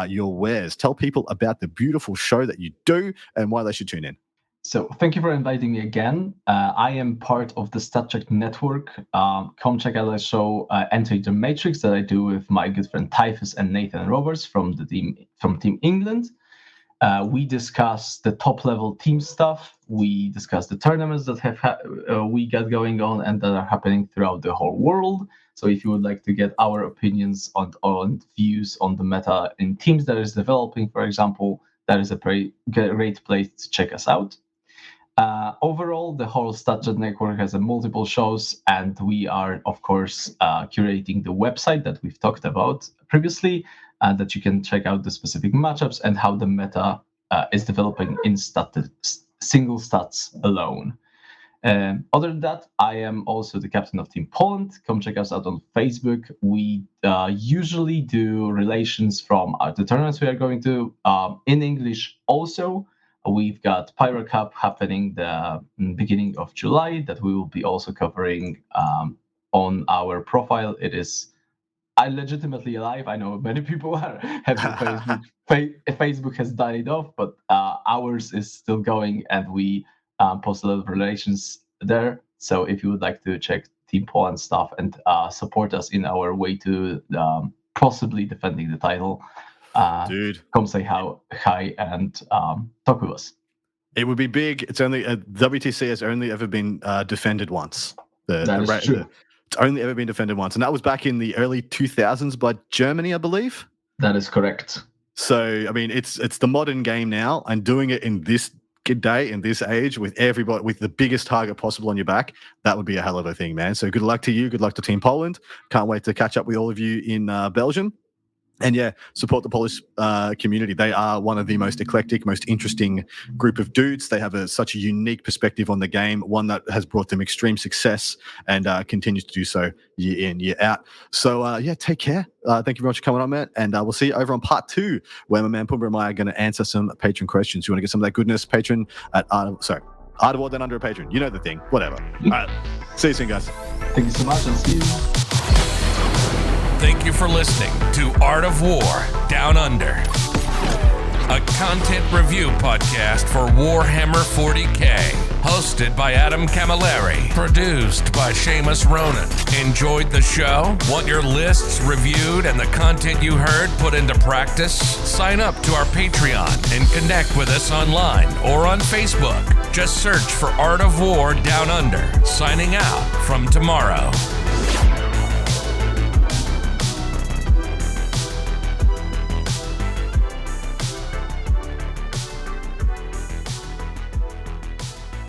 your wares. Tell people about the beautiful show that you do and why they should tune in. So thank you for inviting me again. I am part of the StatCheck network. Come check out the show Enter the Matrix that I do with my good friend Typhus and Nathan Roberts from Team England. We discuss the top-level team stuff. We discuss the tournaments that we got going on and that are happening throughout the whole world. So if you would like to get our opinions on views on the meta in teams that is developing, for example, that is a great place to check us out. Overall, the whole StatChat network has multiple shows, and we are, of course, curating the website that we've talked about previously, that you can check out the specific matchups and how the meta is developing in single stats alone. Other than that, I am also the captain of Team Poland. Come check us out on Facebook. We usually do relations from the tournaments we are going to in English also. We've got Pyro Cup happening the beginning of July that we will be also covering on our profile. It is legitimately alive. I know many people have Facebook. Facebook has died off, but ours is still going, and we post a lot of relations there. So if you would like to check Team Poland stuff and support us in our way to possibly defending the title, dude, come say hi and talk with us. It would be big. It's only WTC has only ever been defended once. That is true. It's only ever been defended once, and that was back in the early 2000s by Germany, I believe. That is correct. So, I mean, it's the modern game now, and doing it in this day, in this age, with everybody, with the biggest target possible on your back, that would be a hell of a thing, man. So good luck to you. Good luck to Team Poland. Can't wait to catch up with all of you in Belgium. And yeah, support the Polish community. They are one of the most eclectic, most interesting group of dudes. They have such a unique perspective on the game, one that has brought them extreme success and continues to do so year in, year out. So yeah, take care. Thank you very much for coming on, man. And we'll see you over on part 2, where my man Pumba and I are going to answer some patron questions. You want to get some of that goodness? Patron at AOWdu, then under a patron. You know the thing. Whatever. All right. See you soon, guys. Thank you so much, and see you. Thank you for listening to Art of War Down Under, a content review podcast for Warhammer 40K. hosted by Adam Camilleri, produced by Seamus Ronan. Enjoyed the show? Want your lists reviewed and the content you heard put into practice? Sign up to our Patreon and connect with us online or on Facebook. Just search for Art of War Down Under. Signing out from tomorrow.